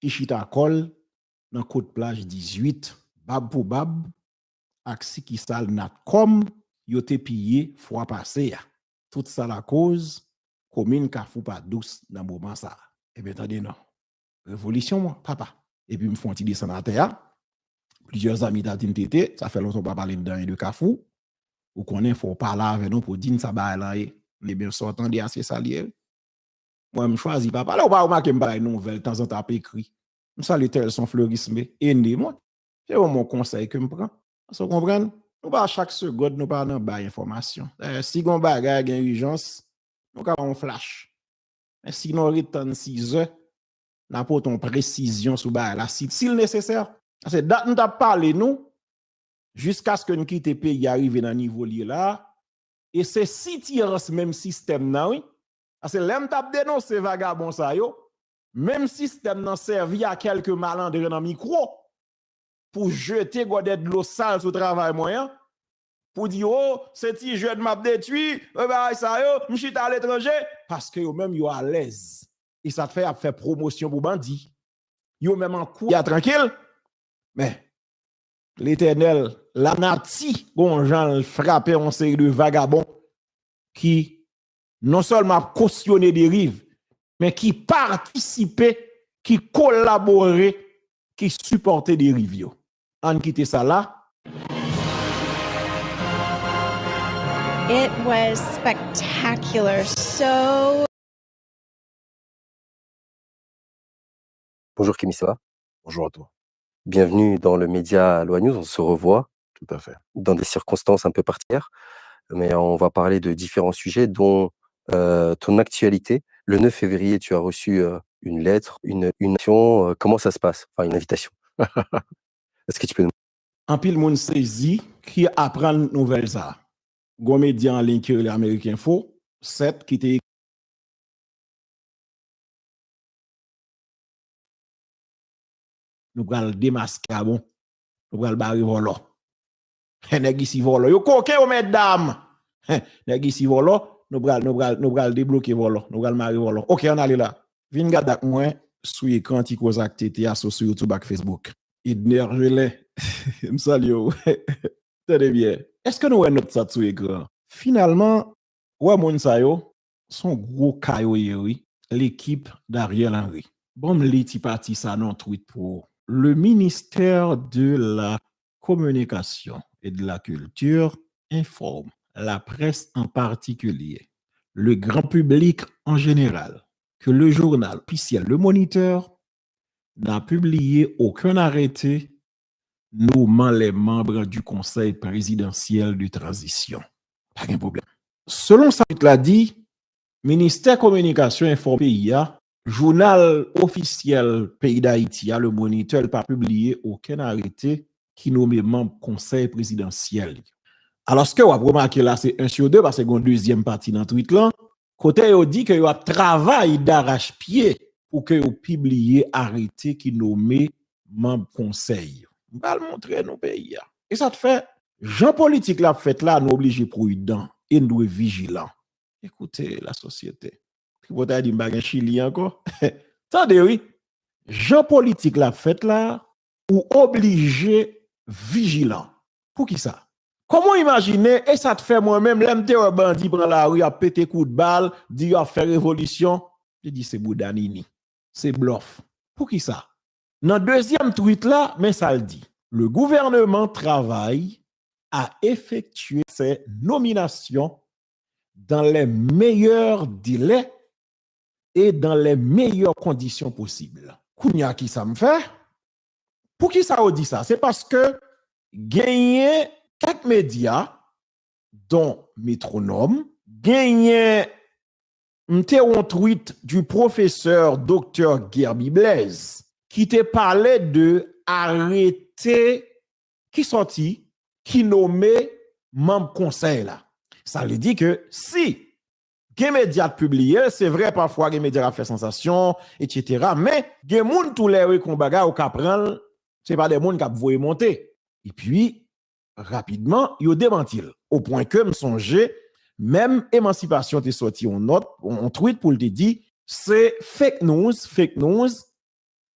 qui chita kol dans côte plage 18 bab pour bab ak si qui sal nat comme yo te pillé fois passé. Tout ça la cause commune Kafou pas douce dans moment ça. Eh bien attendez non. Révolution moi papa. Et puis me font ti descendre à terre. Plusieurs amis d'Atin Tété, ça fait longtemps pas parler de Kafou. Ou connaît faut parler avec nous pour dire ça ba là les bien sortant de assez salier. Moi me choisi pas parler ou pas remarquer me parler nouvelle temps en temps écrit. Me salue tel son fleurisme aidez moi. C'est mon conseil que me prend. Vous comprenez? Nous pas chaque seconde nous pas dans ba information. Si gon bagay gen urgence, nous ka on flash. Mais si nous return 6 heures, n'a pas ton précision sur ba la si nécessaire. C'est date nous t'a parlé nous jusqu'à ce que nous quitte pays arriver dans niveau là et c'est si ce même système là oui. Parce que l'aime t'a dénoncer vagabond ça yo, même système nan servi à quelques malandrins dans micro pour jeter godet de l'eau sale sur travail moyen pour dire oh c'est ti jeune m'a détruit bah ça yo m'chit à l'étranger parce que yo même yo à l'aise et ça te fait faire promotion pour bandit yo même en cours ya tranquille mais l'Éternel la nati bon Jean frappé en série de vagabonds qui non seulement cautionné des rives mais qui participaient qui collaboraient qui supportaient des rives. On quitte ça là. It was spectacular. So. Bonjour Kémy, ça va? Bonjour à toi. Bienvenue dans le média Loi News. On se revoit. Tout à fait. Dans des circonstances un peu particulières. Mais on va parler de différents sujets, dont ton actualité. Le 9 février, tu as reçu une lettre, une invitation. Comment ça se passe? Enfin, une invitation. Est-ce que tu peux nous... En pile moun saisi qui apprend nouvelle ça. Gon média en ligne qui est l'Américain Info, 7 qui était nous pral démasquer bon. Nous pral barrer volo. Nèg ici volo. Yo coquin au mesdames. Nèg ici volo, nous pral débloquer volo. Nous pral marrer volo. OK, on allait là. Vin gade ak moi sur écran ti cause activité sur YouTube ak Facebook. Idner Gelé. Me salue. Très bien. Est-ce que nous avons notre ça sur écran? Finalement, ouais moun sa yo son gros caillou oui, l'équipe d'Ariel Henry. Bon li ti parti ça non tweet pour le ministère de la Communication et de la Culture informe la presse en particulier, le grand public en général, que le journal officiel Le Moniteur n'a publié aucun arrêté nommant les membres du Conseil présidentiel de transition. Pas de problème. Selon ça, il l'a dit, ministère Communication informe PIA, journal officiel Pays d'Haïti, Le Moniteur n'a pas publié aucun arrêté qui nomme membre Conseil présidentiel. Alors, ce que vous avez remarqué là, c'est 1 sur 2, parce que c'est une deuxième partie dans le tweet là. Côté, il dit que vous avez travaillé d'arrache-pied pour que vous publiez arrêté qui nomme membre Conseil. On va le montrer nos pays. Et ça te fait, Jean politique la fait là, nous obligés prudents et nous vigilants. Écoutez la société. Vous avez dit que Chili encore. Attendez, oui. Jean politique la fait là, ou obligé vigilant. Pour qui ça? Comment imaginer, et ça te fait moi-même, l'MT un bandit prend la rue, a pété coup de balle, dit a fait révolution. Je dis c'est Boudanini. C'est bluff. Pour qui ça? Dans le deuxième tweet là, mais ça le dit. Le gouvernement travaille à effectuer ses nominations dans les meilleurs délais et dans les meilleures conditions possibles. Kounya qui ça me fait? Pour qui ça dit ça? C'est parce que gagner quelques médias, dont Métronome, gagner un tweet du professeur Dr. Gerby Blaise, qui te parlait de arrêter, qui sorti, qui nommait membre conseil là. Ça veut dire que si les médias publié, c'est vrai parfois les médias a fait sensation, etc. Mais les gens tous les qu'on bagarre au capran, c'est pas des gens qui vont monter. Et puis rapidement, ils démentit au point que me songer même émancipation t'est sorti en note, on tweet pour te dire c'est fake news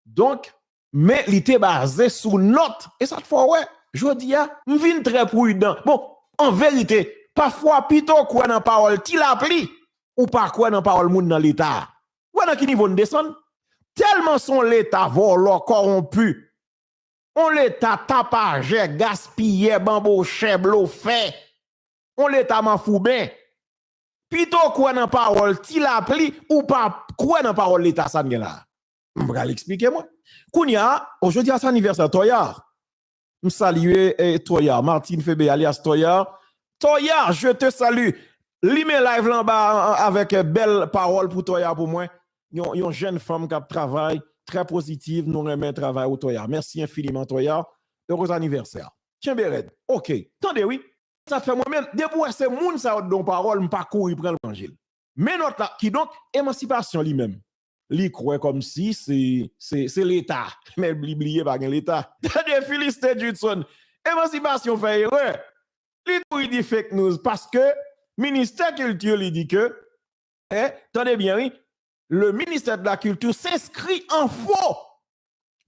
Donc, mais il était basé sur note. Et ça te fait, ouais, je dis, je viens très prudent. Bon, en vérité, parfois, plutôt quoi dans la parole, tu l'applis, ou pas quoi dans la parole, moun dans l'État. Ou dans qui niveau de descendre? Tellement son l'État volant, corrompu. On l'État tapage, gaspillé, bamboché, bluffé. On l'État m'en fout bien. Plutôt quoi dans la parole, tu l'applis, ou pas quoi dans la parole l'État, ça n'est là. Je vais l'expliquer moi. Kounia, aujourd'hui à son anniversaire, Toyar. Je salue Toyar, Martine Fébé alias Toyar. Toyar, je te salue. L'email live là bas avec belle parole pour Toyar pour moi. Une jeune femme qui travaille très positive, nous remet travail au Toyar. Merci infiniment Toyar. Heureux anniversaire. Tiens Béred. OK. Attendez oui. Ça fait moi-même depuis ces moun ça don parole, m'pas courir prendre l'évangile. Mais notre là qui donc émancipation lui-même. Li croit comme si c'est l'État. Mais oubliez pas l'État. Des Philistins Judson. Émancipation fait erreur. Li dit fake news parce que ministère culture lui dit que attendez bien oui, le ministère de la culture s'inscrit en faux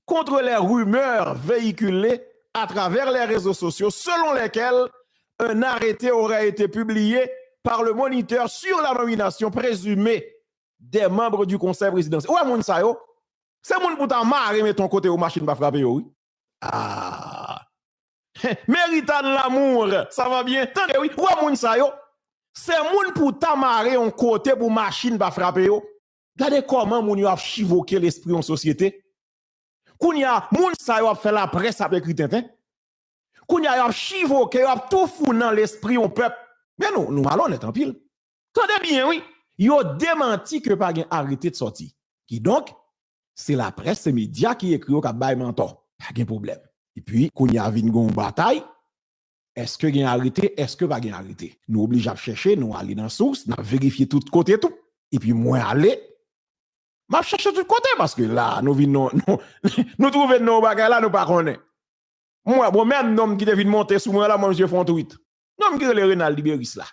contre les rumeurs véhiculées à travers les réseaux sociaux selon lesquelles un arrêté aurait été publié par le moniteur sur la nomination présumée des membres du conseil présidentiel. Ouais, moun sa yo. C'est moun pour ta marre mais ton côté aux machines pas frapper yo, oui. Ah. Méritant l'amour, ça va bien. Attendez, oui. Ouais, moun sa yo. C'est moun pour ta marre en côté pour machine pas frapper yo. Regardez comment moun yo a chivoqué l'esprit en société. Kounya, moun sa yo a fait la presse avec Tintin. Kounya yo a chivoqué, yo a tout fou dans l'esprit en peuple. Mais nous malhonnêtes en pile. Attendez bien, oui. Yo démenti que pas arrêté de sortir. Qui donc, c'est la presse, c'est les médias qui écrit au cap bay menton. Pas de problème. Et puis, quand il y a une bataille, est-ce que y a arrêté, est-ce que pas y a arrêté? Nous obligons à chercher, nous aller dans la source, nous vérifier tout côté tout. Et puis, moi, aller, m'a chercher tout côté parce que là, nous trouvons nos bagages là, nous pas connaissons. Moi, bon, même nom qui devait monter sous moi là, moi, monsieur font tweet. Non, qui est le Renal Libéris là.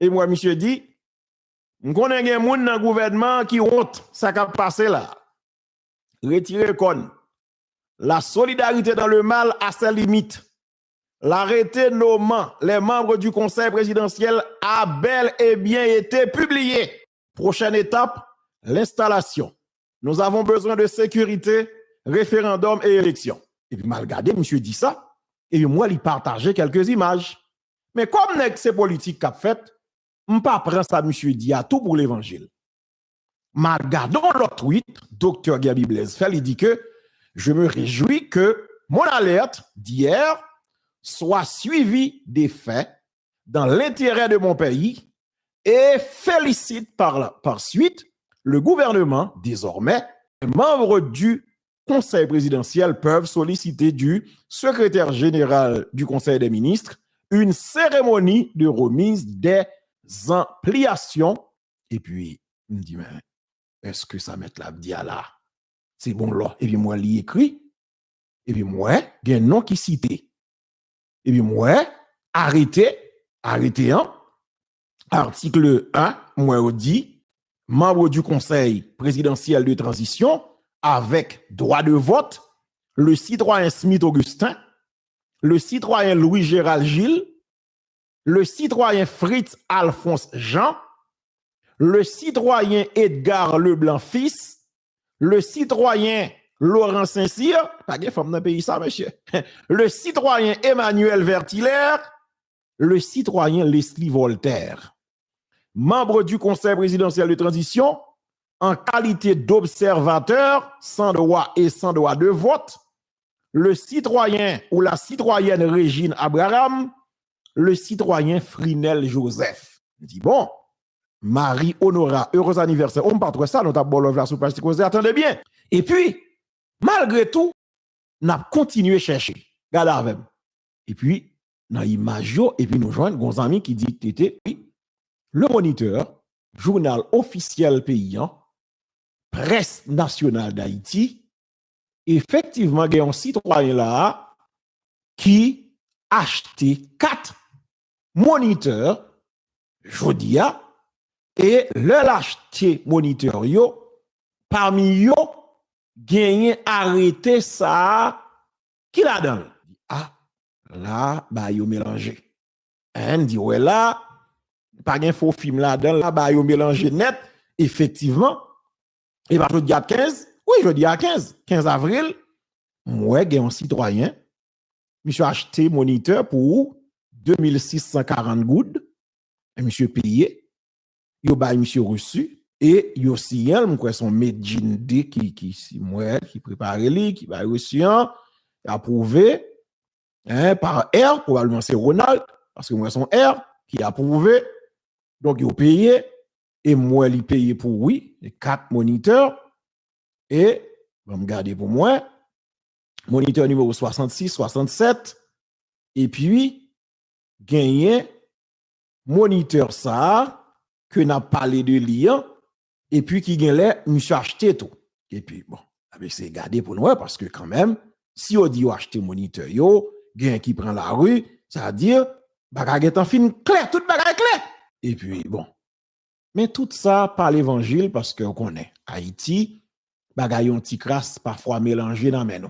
Et moi, monsieur dit, on connaît des gens dans le gouvernement qui honte ça qui a passé là. Retirez con. La solidarité dans le mal a ses limites. L'arrêté nommant les membres du conseil présidentiel a bel et bien été publié. Prochaine étape, l'installation. Nous avons besoin de sécurité, référendum et élection. Et puis, mal regardé, monsieur dit ça. Et puis, moi, il partageait quelques images. Mais comme c'est politique qu'a fait, je ne prends pas ça, monsieur dit à tout pour l'évangile. Regardons l'autre tweet, Dr. Gabi Blaise fait, il dit que je me réjouis que mon alerte d'hier soit suivie des faits dans l'intérêt de mon pays et félicite par suite le gouvernement, désormais, les membres du Conseil présidentiel peuvent solliciter du secrétaire général du Conseil des ministres une cérémonie de remise des ampliations. Et puis, il me dit, mais est-ce que ça met la dia là? C'est bon là. Et puis, moi, il écrit. Et puis, moi, il y a un nom qui cité. Et puis, moi, arrêté, hein? Article 1, moi, dit, membre du Conseil présidentiel de transition, avec droit de vote, le citoyen Smith Augustin, le citoyen Louis-Gérald Gilles, le citoyen Fritz Alphonse Jean, le citoyen Edgar Leblanc-Fils, le citoyen Laurent Saint-Cyr, pas de femme dans le pays ça, monsieur, le citoyen Emmanuel Vertilaire, le citoyen Leslie Voltaire, membre du Conseil présidentiel de transition, en qualité d'observateur, sans droit et sans droit de vote, le citoyen ou la citoyenne Régine Abraham, le citoyen Frinel Joseph. Je dis, bon, Marie Honora, heureux anniversaire. On ne parle pas de ça, nous avons la sous page causée. Attendez bien. Et puis, malgré tout, nous avons continué à chercher. Regardez avec. Et puis, dans l'image, et puis nous joignons nos amis qui dit que le Moniteur, journal officiel paysan, presse nationale d'Haïti, effectivement, il y a un citoyen là qui a acheté 4 moniteurs, Jodia, et leur acheté moniteur yo, parmi yo, gagné arrêté ça qui la donne. Ah, là, bah, yo mélangé. On dit, ouais, là, pas un faux film là-dedans, là, bah, yo mélangé net, effectivement. Et bah, je dis à 15, oui, je dis à 15 avril, moi, j'ai un citoyen, monsieur acheté moniteur pour 2640 gouttes, et monsieur payé, yo bah, monsieur reçu, et yo signal, moi, son médecin qui prépare lui, qui va reçu, approuvé, par R, probablement c'est Ronald, parce que moi, son R, qui a approuvé, donc yo payé, et moi, il payé pour oui, les 4 moniteurs, et, on va me garder pour moi, moniteur numéro 66, 67, et puis, gagné, moniteur ça, que n'a parlé de lien, et puis qui gagne monsieur acheté tout. Et puis, bon, c'est gardé pour nous, parce que quand même, si on dit acheter moniteur, yo, gagne qui prend la rue, ça veut dire, bagage est en fin clair, tout bagage clair. Et puis, bon. Mais tout ça par l'évangile, parce que on connaît Haïti, bagay yon ti crasse parfois mélangé dans men.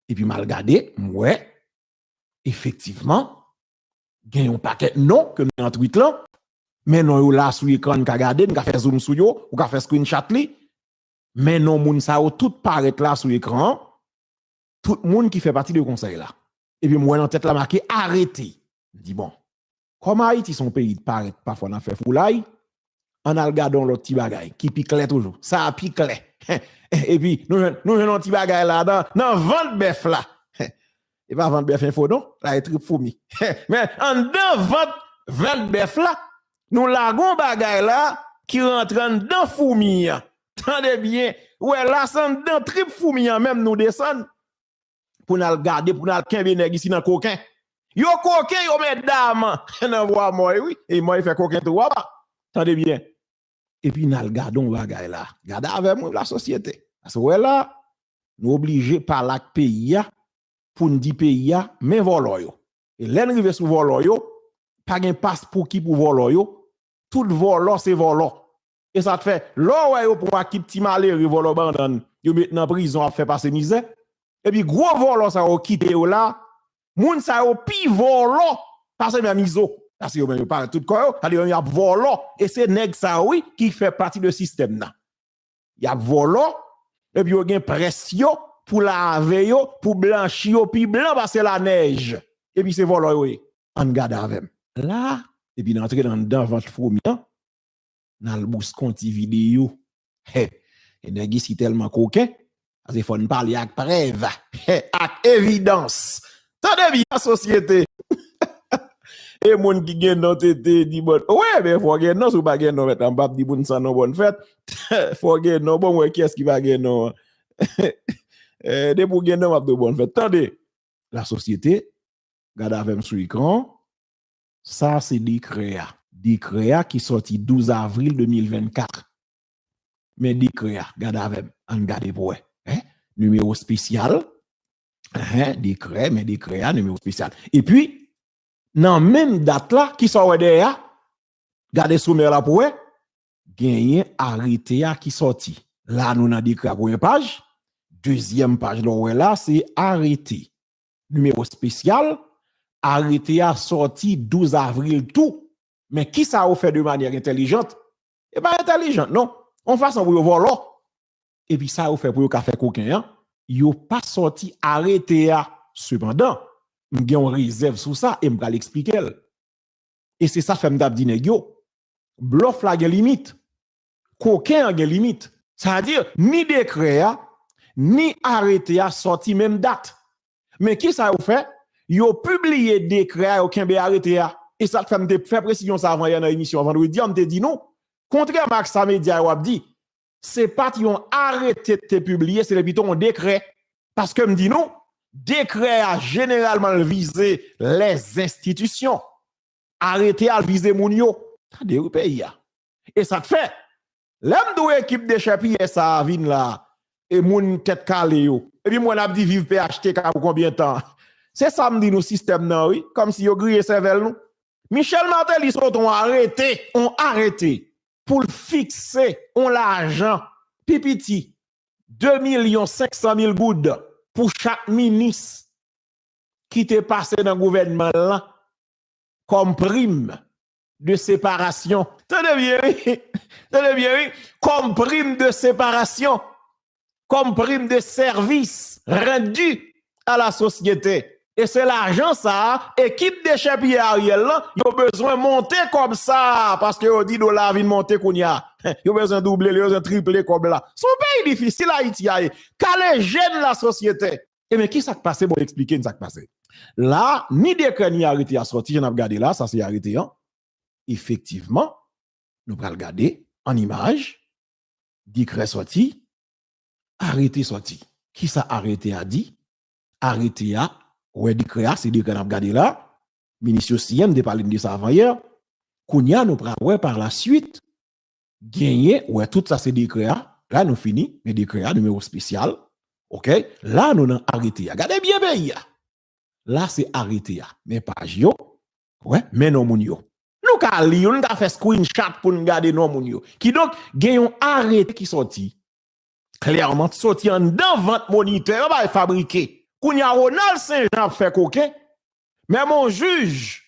Et puis mal gardé, ouais, effectivement, gen yon paquet non que nous en tweet là, mais non yo là sur écran ka gardé, ka fait zoom sur yo, ou ka fait screenshot li, mais non moun sa yo tout paraît là sur écran, tout moun qui fait partie de conseil là. Et puis moi dans tête là marqué arrêtez. Dit bon, comme Haïti son pays paraît parfois dans fait foulaille, on a regardé l'autre petit bagay qui pique toujours. Ça a pique. Et puis, nous avons un petit bagay là dans vente bœuf là. Et pas vente bœuf info non, là est très fourmi. Mais en dedans vente bœuf là, nous l'avons bagay là qui rentre dans fourmi. Tendez bien, ouais là c'est dans trip fourmi même nous descend pour nous regarder pour nous kembe nèg ici dans coquin. Yo coquin yo mesdames, nan voix moi oui, et moi il fait coquin tout ba. Tendez bien. Et puis, nous regardons bagay là. Regardez avec moi la société. Parce que là, nous obligés par la pays pour nous dire pays, mais volo yo. Et l'enrive sous volo yo, pas de passeport qui pour volo yo. Tout volo, c'est volo. Et ça te fait, là, yo pour qui petit malheureux volo bandane, yo met dans prison à faire passer misère. Et puis, gros volo, ça yo quitté yo là. Moun ça yo pi volo, passer même miso. Parce que vous parlez tout quoi, il y a volo, et c'est nèg ça oui qui fait partie du système là. Il y a volo, et puis il y a pression pour laver yo, pour blanchir puis blanc parce que la neige. Et puis c'est volo oui. On garde avec. Là, et puis d'entrer dans votre fourmi, dans le boost conti vidéo. Et nèg ici tellement coquin, parce qu'il faut nous parler avec preuve, avec évidence. Tendez bien société. Et moun qui gen non tété dit bon ouais mais faut gen non sou pas gen non met en bas dit bon ça non bonne fête faut gen non bon ouais qui est-ce qui va gen non de pour gen non m'a de bonne fête. Attendez, la société regarde avec sur écran, ça c'est Dicrea qui sorti 12 avril 2024. Mais Dicrea regarde avec en regarder pour numéro spécial Dicrea numéro spécial. Et puis dans même date là qui sort derrière, regardez sommaire là pour gagner arrêté qui sorti. Là nous n'a décret première page, deuxième page là c'est arrêté. Numéro spécial, arrêté a sorti 12 avril tout. Mais qui ça a fait de manière intelligente? Et pas intelligente non. On façon pour voir là. Et puis ça a fait pour faire coquin, yo pas sorti arrêté a cependant. M'gen on réserve sur ça et m'gal expliquer. Et c'est ça fait m'dap di nèg yo. Bluff la gen limite. Coquin gen limite. Ça veut dire ni décret ni arrêté a sorti même date. Mais qui ça ou fait? Yo publié décret aucun be arrêté a. Et ça fait m'te faire précision ça avant hier dans émission vendredi on te dit non. Contrairement à ça média ou dit c'est pas yon arrêté de te publier, c'est plutôt un décret parce que me dit non. Décret a généralement visé les institutions. Arrêté à viser moun yo. Tande ou pays ya. Et ça te fait. L'homme de équipe de chapier ça vin là. Et moun tête calé yo. Et puis moi n'a dit vive PHTK pour combien de temps. C'est ça me dit nous système nan oui. Comme si yo grillé cervelle nous. Michel Martel ils sont arrêté pour fixer on l'argent. Pipiti. 2 500 000 gouttes pour chaque ministre qui t'est passé dans le gouvernement là comme prime de séparation. Tenez bien, oui. Tenez bien, oui. Comme prime de séparation, comme prime de service rendu à la société. Et c'est l'argent ça, équipe de chef Ariel là, ils ont besoin de monter comme ça, parce que on dit de la vie de monter qu'on y a. Ils ont besoin de doubler, ils ont besoin de tripler comme là. Son pays difficile Haïti, car les jeunes la société. Et mais qui ça qui passe, bon expliquer ça qui passe. Là, ni décret ni arrêté à sortir, j'en ai regardé là, ça c'est arrêté. Hein? Effectivement, nous allons regarder en image, décret sorti, arrêté sorti. Qui ça arrêté a dit? Arrêté a, ouais, décret a, c'est décret qu'on a regardé là. Ministre Siem de parler de ça avant hier. Kounia nous prend ouais par la suite gagner ouais tout ça c'est décret a. Là nous fini, mais décret a numéro spécial. OK? Là nous avons arrêté. Regardez bien pays. Là c'est arrêté. Mais pas yo. Ouais, mais non moun yo. Nous ka li, nous ka fait screenshot pour nous garder non moun yo. Qui donc gagne arrêté qui sorti. Clairement sorti en dans vente moniteur ba fabriqué. Kounya Ronald Saint-Jean fait coquin. Mais mon juge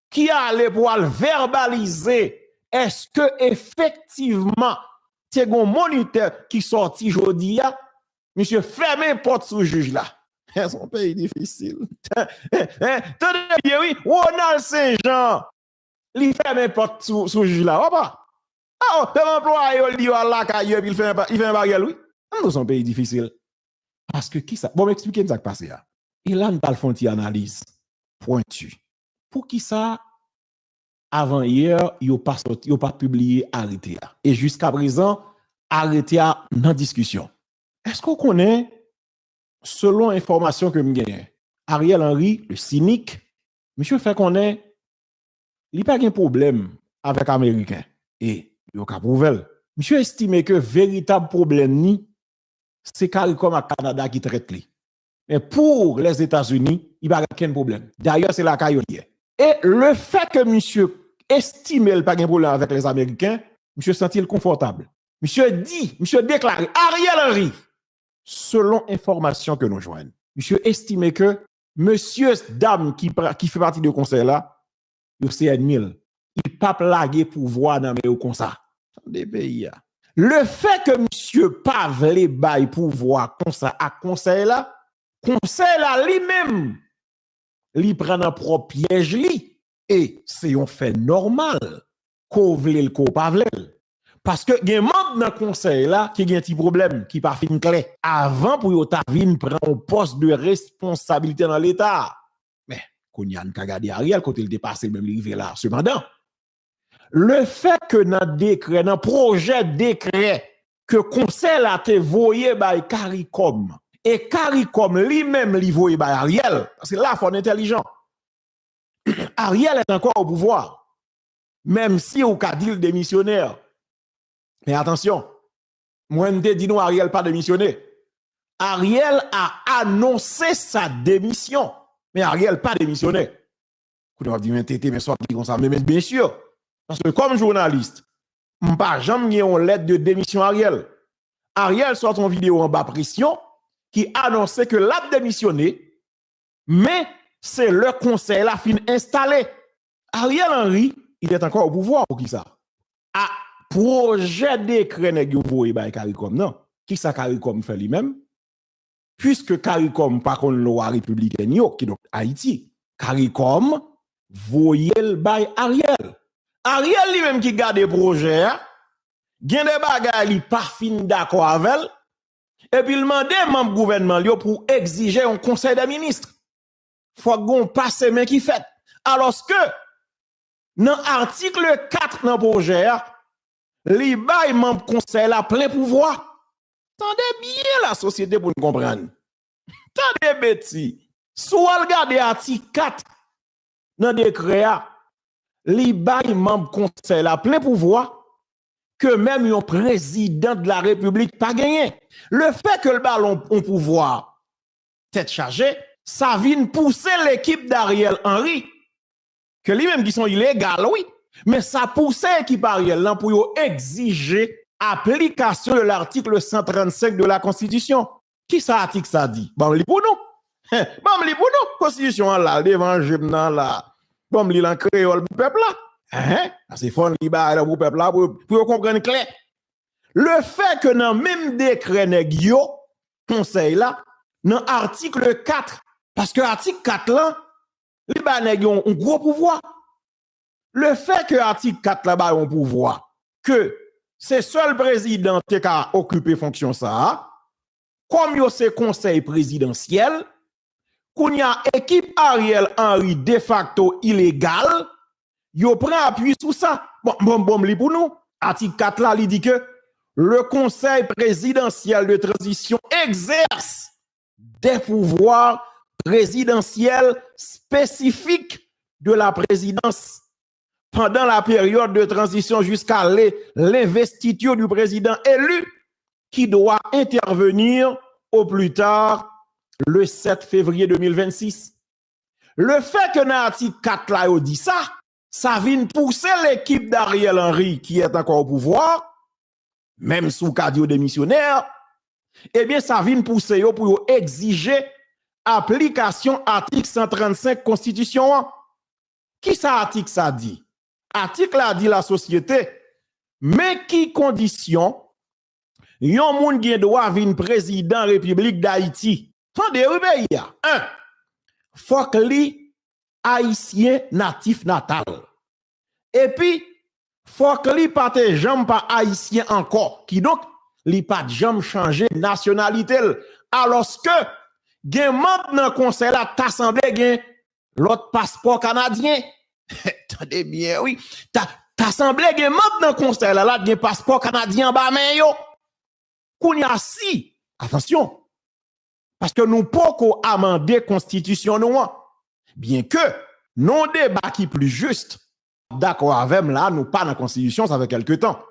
qui a allé pour le verbaliser est-ce que effectivement c'est un moniteur qui sorti jodi a monsieur fermez porte sous juge là. C'est un pays difficile. Tenez bien oui, Ronald Saint-Jean il ferme porte sous juge là. Ah, l'employé il dit là il fait un bagage oui. Nous sommes un pays difficile. Parce que qui ça? Bon, m'expliquer ça qui passe là. Et là, nous allons faire une analyse pointue. Pour qui ça, avant hier, il n'a pas publié arrêté. Et jusqu'à présent, arrêté dans discussion. Est-ce qu'on connaît, selon l'information que nous gagnons, Ariel Henry, le cynique, monsieur fait qu'on est, il n'y a pas de problème avec les Américains. Et il n'y a pas de problème. Monsieur estime que véritable problème ni c'est CARICOM à Canada qui traite lui. Mais pour les États-Unis, il n'y a aucun problème. D'ailleurs, c'est la caillolière. Et le fait que monsieur estime qu'il n'y a pas de problème avec les Américains, monsieur sent-il confortable. Monsieur déclare, Ariel Henry, selon information que nous joignons, monsieur estime que monsieur, dame qui fait partie du conseil là, c'est ennemi. Il ne peut pas plaguer pouvoir dans le conseil. Des pays. Le fait que monsieur Pavle bail pouvoir comme ça à conseil là lui-même, il prend un propre piège li et c'est un fait normal qu'on vle le ko Pavle parce que gen membre dans conseil là qui gen un petit problème qui pas fin clair avant pour yo ta vinn prend un poste de responsabilité dans l'état mais qu'on y a un regardé Ariel côté il dépasse même arrivé là cependant le fait que dans décret, dans projet décret, que conseil a été voyé par CARICOM, et CARICOM lui-même lui voyé par Ariel, parce que là, il faut être intelligent. Ariel est encore au pouvoir, même si on a dit le démissionnaire. Mais attention, moi, je dis non, Ariel pas démissionné. Ariel a annoncé sa démission, mais Ariel pas démissionné. Vous devez dire, mais soit comme ça, mais bien sûr. Parce que comme journaliste, je n'ai pas jamais une lettre de démission Ariel. Ariel sort une vidéo en bas pression qui annonçait que l'a démissionné, mais c'est le conseil la fin installé. Ariel Henry, il est encore au pouvoir pour qui ça? À projet décret nèg yo voye by CARICOM non. Qui ça CARICOM fait lui-même? Puisque CARICOM pas kon loi républicaine yo qui donc Haïti. CARICOM voye le by Ariel. Ariel lui-même qui garde le projet, gen des bagages li pas fin d'accord avec et puis il demande membre gouvernement pour exiger un conseil des ministres. Faut qu'on passe main qui fait. Alors que dans l'article 4 dans le projet, li bay membre conseil la plein pouvoir. Tendez bien la société pour nous comprendre. Tendez bêti. Soit regarder l'article 4 dans le décret, li bay membre conseil la plein pouvoir que même un président de la République pas gagné. Le fait que le ballon au pouvoir tête chargée, ça vient pousser l'équipe d'Ariel Henry que lui-même qui sont illégaux, oui, mais ça pousse l'équipe Ariel là pour exiger application de l'article 135 de la Constitution. Qui ça article ça dit? Bon, li pour nous. Bon, li pour nous. Constitution là, l'évangile là. Bon, li en créole pour peuple là. C'est fond li ba pour peuple là pour comprendre clair. Le fait que dans même décret nèg yo conseil là, dans article 4, parce que article 4 là, li ba nèg yo un gros pouvoir. Le fait que article 4 là ba un pouvoir que c'est seul président qui a occupé fonction ça, comme yo c'est conseil présidentiel, qu'on y a équipe Ariel Henry de facto illégal, yo prend appui sur ça. Bon, li pour nous. Article 4 là, il dit que le conseil présidentiel de transition exerce des pouvoirs présidentiels spécifiques de la présidence pendant la période de transition jusqu'à l'investiture du président élu qui doit intervenir au plus tard le 7 février 2026. Le fait que dans l'article 4 là, il dit ça vient pousser l'équipe d'Ariel Henry qui est encore au pouvoir, même sous cadre démissionnaire, eh bien ça vient pousser pour exiger application article 135 Constitution. Qui ça article ça dit? Article a dit la société, mais qui condition yon moun gen droit vin président République d'Haïti? Tendez, oui, pays. 1. Faut que li haïtien natif natal. Et puis, faut que li pas te jambe pas haïtien encore. Qui donc, li pas jambe changer nationalité. Alors que, gen membre dans conseil la t'assemblée gen l'autre passeport canadien. Tendez bien, oui. T'assemblée gen membre dans conseil la gen passeport canadien ba men yo. Kounya si, attention, parce que nous pouvons amender constitution nous, bien que non débat qui plus juste, d'accord avec là, nous pas dans la constitution, ça fait quelque temps.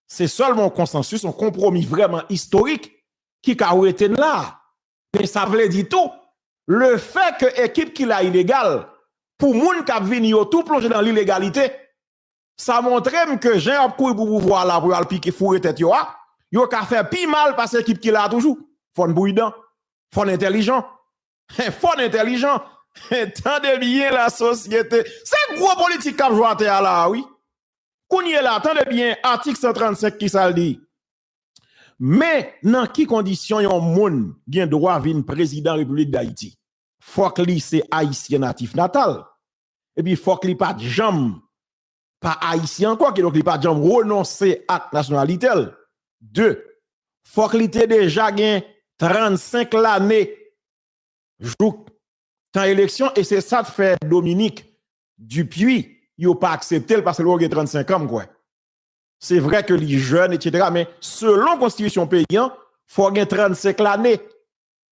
C'est seulement un consensus, un compromis vraiment historique qui a été là. Mais ça veut dire tout. Le fait que l'équipe qui l'a illégale, pour moun qui a venu tout plonger dans l'illégalité, ça montre que j'ai un coup pour pouvoir là pour aller piquer fourrer tête yo. Yo ka fait pi mal parce que l'équipe qui l'a toujours. Faut un bouillant, faut un intelligent. Faut un intelligent. Tendez bien la société. C'est gros politique qui a joué à là, oui. Kounye là, tendez bien, article 135 qui ça le dit. Mais dans qui condition yon moun gen droit vin président République d'Haïti? Faut que li c'est haïtien natif natal. Et puis faut que li pas jam pas haïtien encore, donc li pas jam renoncer à nationalité. 2. Faut que li te déjà gen 35 l'année jour dans élection et c'est ça de fait Dominique Dupuis, il n'a pas accepté parce que il a 35 ans quoi. C'est vrai que les jeunes etc. mais selon la constitution paysan, faut gen 35 l'année.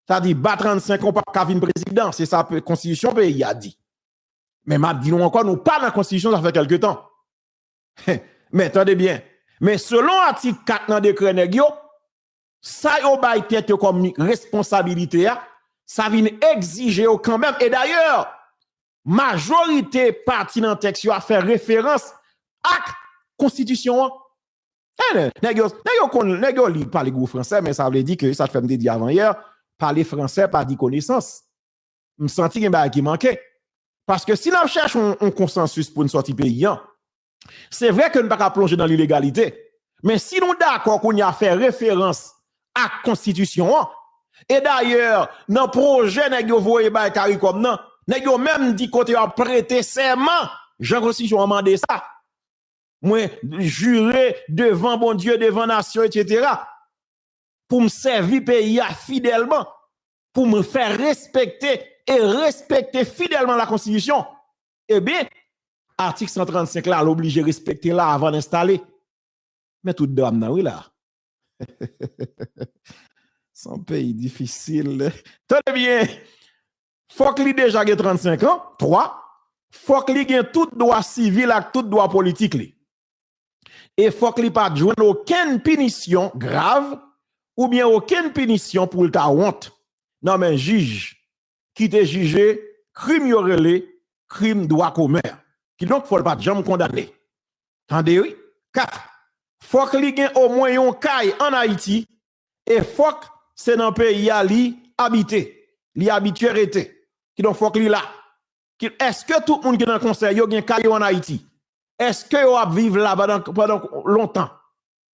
C'est-à-dire ba 35 ans pas venir président, c'est ça la constitution pays a dit. Mais m'a dit encore nous pas dans la constitution ça fait quelque temps. Mais attendez bien. Mais selon l'article 4 dans décret nèg yo, ça yo bay tête comme responsabilité, ça vient exiger quand même. Et d'ailleurs, majorité parti dans texte a fait référence à constitution. Nèg yo li parler gros français mais ça veut dire que ça te fait me dire avant hier, parler français pas dit connaissance. Me senti qu'il y a qui manquait. Parce que si on cherche un consensus pour une sortie paysan, c'est vrai que nous ne pouvons pas plonger dans l'illégalité. Mais si nous d'accord qu'on y a fait référence à la Constitution, et d'ailleurs, dans le projet, nous avons comme non, nous avons même dit qu'on a prêté serment, Jean-Constitution a demandé ça. Moi, jurer devant bon Dieu, devant nation, etc. Pour me servir pays fidèlement, pour me faire respecter et respecter fidèlement la Constitution. Eh bien, article 135 là, l'oblige à respecter là avant d'installer. Mais tout d'homme, oui là. C'est un pays difficile. Tenez bien. Faut qu'il ait déjà 35 ans. 3. Faut qu'il ait tout droit civil et tout droit politique. Et faut qu'il n'ait pas joué aucune punition grave ou bien aucune punition pour ta honte. Non, mais juge qui te jugé crime yorele, crime droit commun. Qui donc faut pas jamais condamner. Attendez, oui. 4. faut que li gen au moins yon caille en Haïti et faut que c'est dans pays à li habité, li habitué rete. Qui donc faut que li là. Est-ce que tout le monde qui dans le conseil yo gen caille en Haïti? Est-ce que yo a vivre là pendant longtemps?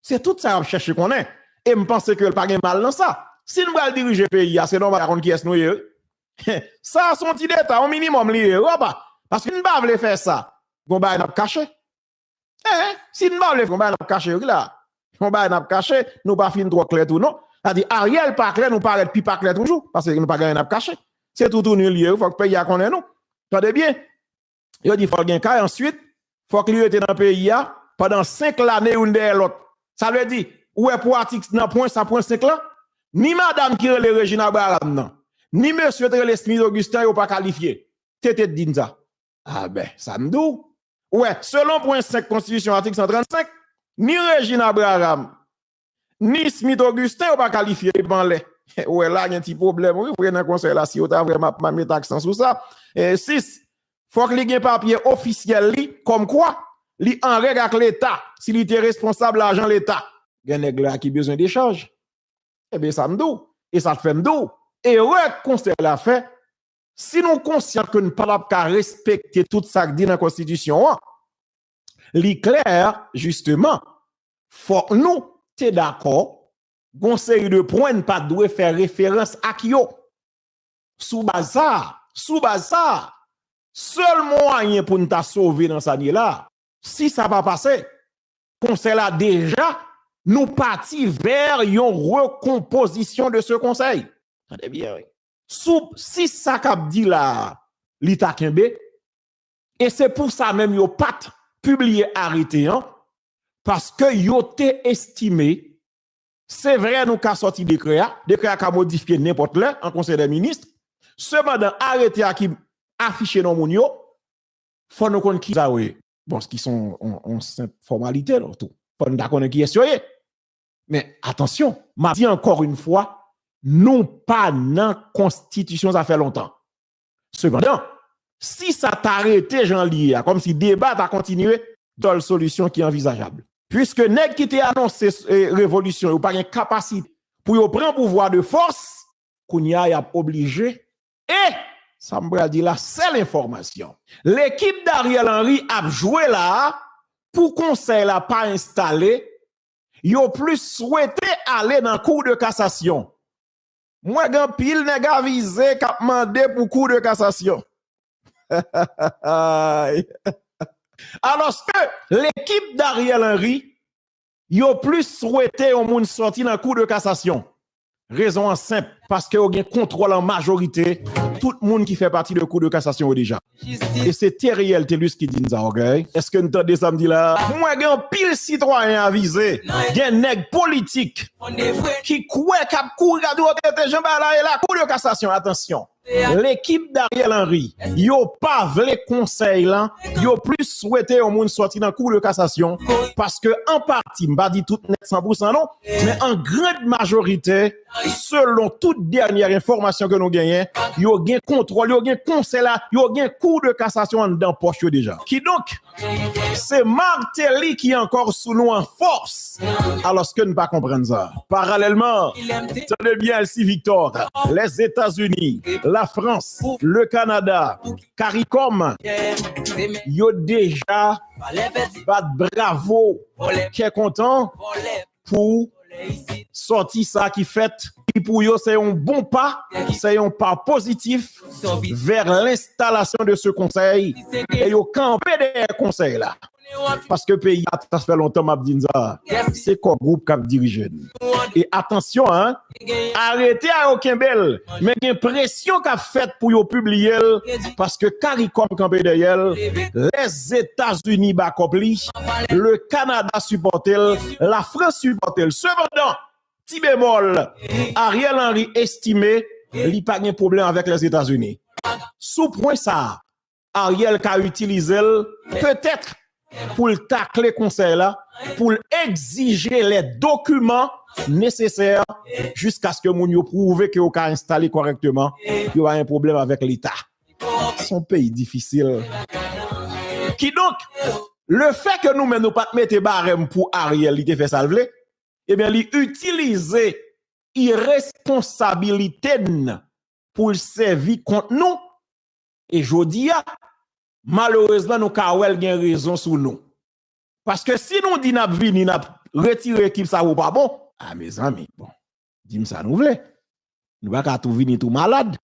C'est tout ça à chercher qu'on est. Et me pense que le pas gen mal dans ça. Si nous allons diriger le pays, c'est normal qu'on qui est nous. Ça son petit détail au minimum lié, parce que nous pas voulons faire ça. On va n'a caché. Si nous pas voulons faire caché là. On va n'a caché, nous pas fin trop clair tout non. C'est-à-dire Ariel pas clair, nous paraît plus pas clair toujours parce que nous pas gagner n'a caché. C'est tout lié, il faut que le pays a connaît nous. Attendez bien. Il dit faut gagner cas ensuite, faut que lui était dans le pays pendant 5 années une derrière l'autre. Ça veut dire où est pour article dans point ça point 5 là. Ni madame qui relève Regina Abraham non. Ni monsieur Trelé Smith Augustin ou pas qualifié. T'étais dit ça. Ah ben, ça me dit. Ouais, selon point 5 Constitution article 135, ni Regina Abraham, ni Smith Augustin ou pas qualifié ban les. Ouais, là il y a un petit problème. Oui, vous prenez conseil là si vous avez vraiment mettre accent sur ça. 6, faut que li gen papier officiel li comme quoi li en règle avec l'état, s'il était responsable l'argent l'état. Gen nèg là qui besoin d'échange. Eh bien, ça me dit. Et ça te fait me dire. Et ouais, conseil l'a fait. Si nous conscients que nous ne pouvons pas respecter tout ça qui dit dans la Constitution, li clair, justement, faut nous, t'es d'accord, conseil de points ne pas doit faire référence à qui yo. Sous base ça, seul moyen pour nous sauver dans ça là, si ça va passer, conseil là déjà, nous partis vers une recomposition de ce conseil. Attendez bien, oui. Si ça cap dit là, l'État Kembe, et c'est pour ça même yo pas publié arrêté, hein, parce que yo te estimé, c'est vrai nous qu'a sorti décret qu'a modifié n'importe là en conseil des ministres, cependant arrêté qui affiché dans moun yo, faut nous connaître qui ça oui. Bon, ce qui sont en simple formalité là tout. Faut nous d'accord qui est sur. Mais attention, m'a dit encore une fois, non pas dans constitution ça fait longtemps. Cependant, si ça t'arrêtait Jean-Lie, comme si débat a continué, dans la solution qui est envisageable. Puisque nèg qui t'a annoncé révolution, ou pas une capacité pour y prendre pouvoir de force, qu'on y a obligé et ça me dit la seule information. L'équipe d'Ariel Henry a joué là pour conseil là pas installé. Yo plus souhaité aller dans cour de cassation. Moi gan pile nèg avisé k'ap mandé pour cour de cassation. Alors que l'équipe d'Ariel Henry yo plus souhaité au monde sorti dans cour de cassation. Raison simple parce que vous avez contrôle en majorité tout le monde qui fait partie de cour de cassation déjà. Et c'est Thériel Tellus qui dit ça, OK? Est-ce que nous entendez samedi là? Moi, j'ai un pile citoyen avisé, j'ai un nègre politique qui croit qu'à courir à droite et la cour de cassation. Attention. L'équipe d'Ariel Henry, yo pas vle conseil là, yo plus souhaité au monde sortir dans cour de cassation parce que en partie, m'pa dit tout net 100% non, mais en grande majorité, selon toute dernière information que nous gagnons, yo gen contrôle, yo gen conseil là, yo gen cour de cassation dans poche déjà. Qui donc c'est Martelly qui est encore sous nous en force. Alors que nous pas comprendre ça. Parallèlement, tenez bien ici Victor, les États-Unis, la France, le Canada, CARICOM, yo déjà bat bravo, qui est content pour sortir ça qui fait. Et pour eux, c'est un bon pas, c'est un pas positif vers l'installation de ce conseil. Et yo campé derrière conseil là. Parce que le pays a fait longtemps, Mabdinza, c'est quoi groupe qui dirige. Et attention, hein, arrêtez à aucun bel, mais il y a une pression qu'a faite pour y publier, parce que CARICOM campé derrière, les États-Unis bakopli, le Canada supporte, la France supporte. Cependant, petit bémol, Ariel Henry estimé, il n'y a pas de problème avec les États-Unis. Sous point ça, Ariel a utilisé peut-être pour le tacler conseil là, pour exiger les documents nécessaires jusqu'à ce que moun yo prouve que vous avez installé correctement, il y a un problème avec l'État. Son pays difficile. Qui donc, Le fait que nous ne pas mettre barème pour Ariel, il te fait salver, eh bien, il utilise irresponsabilité pour servir contre nous. Et je dis, malheureusement, nous avons raison sur nous. Parce que si nous disons que nous avons retiré l'équipe, ça ou pas bon, ah mes amis, bon, dis-moi ça nous voulons. Nous ne pouvons pas tout venir tout malade.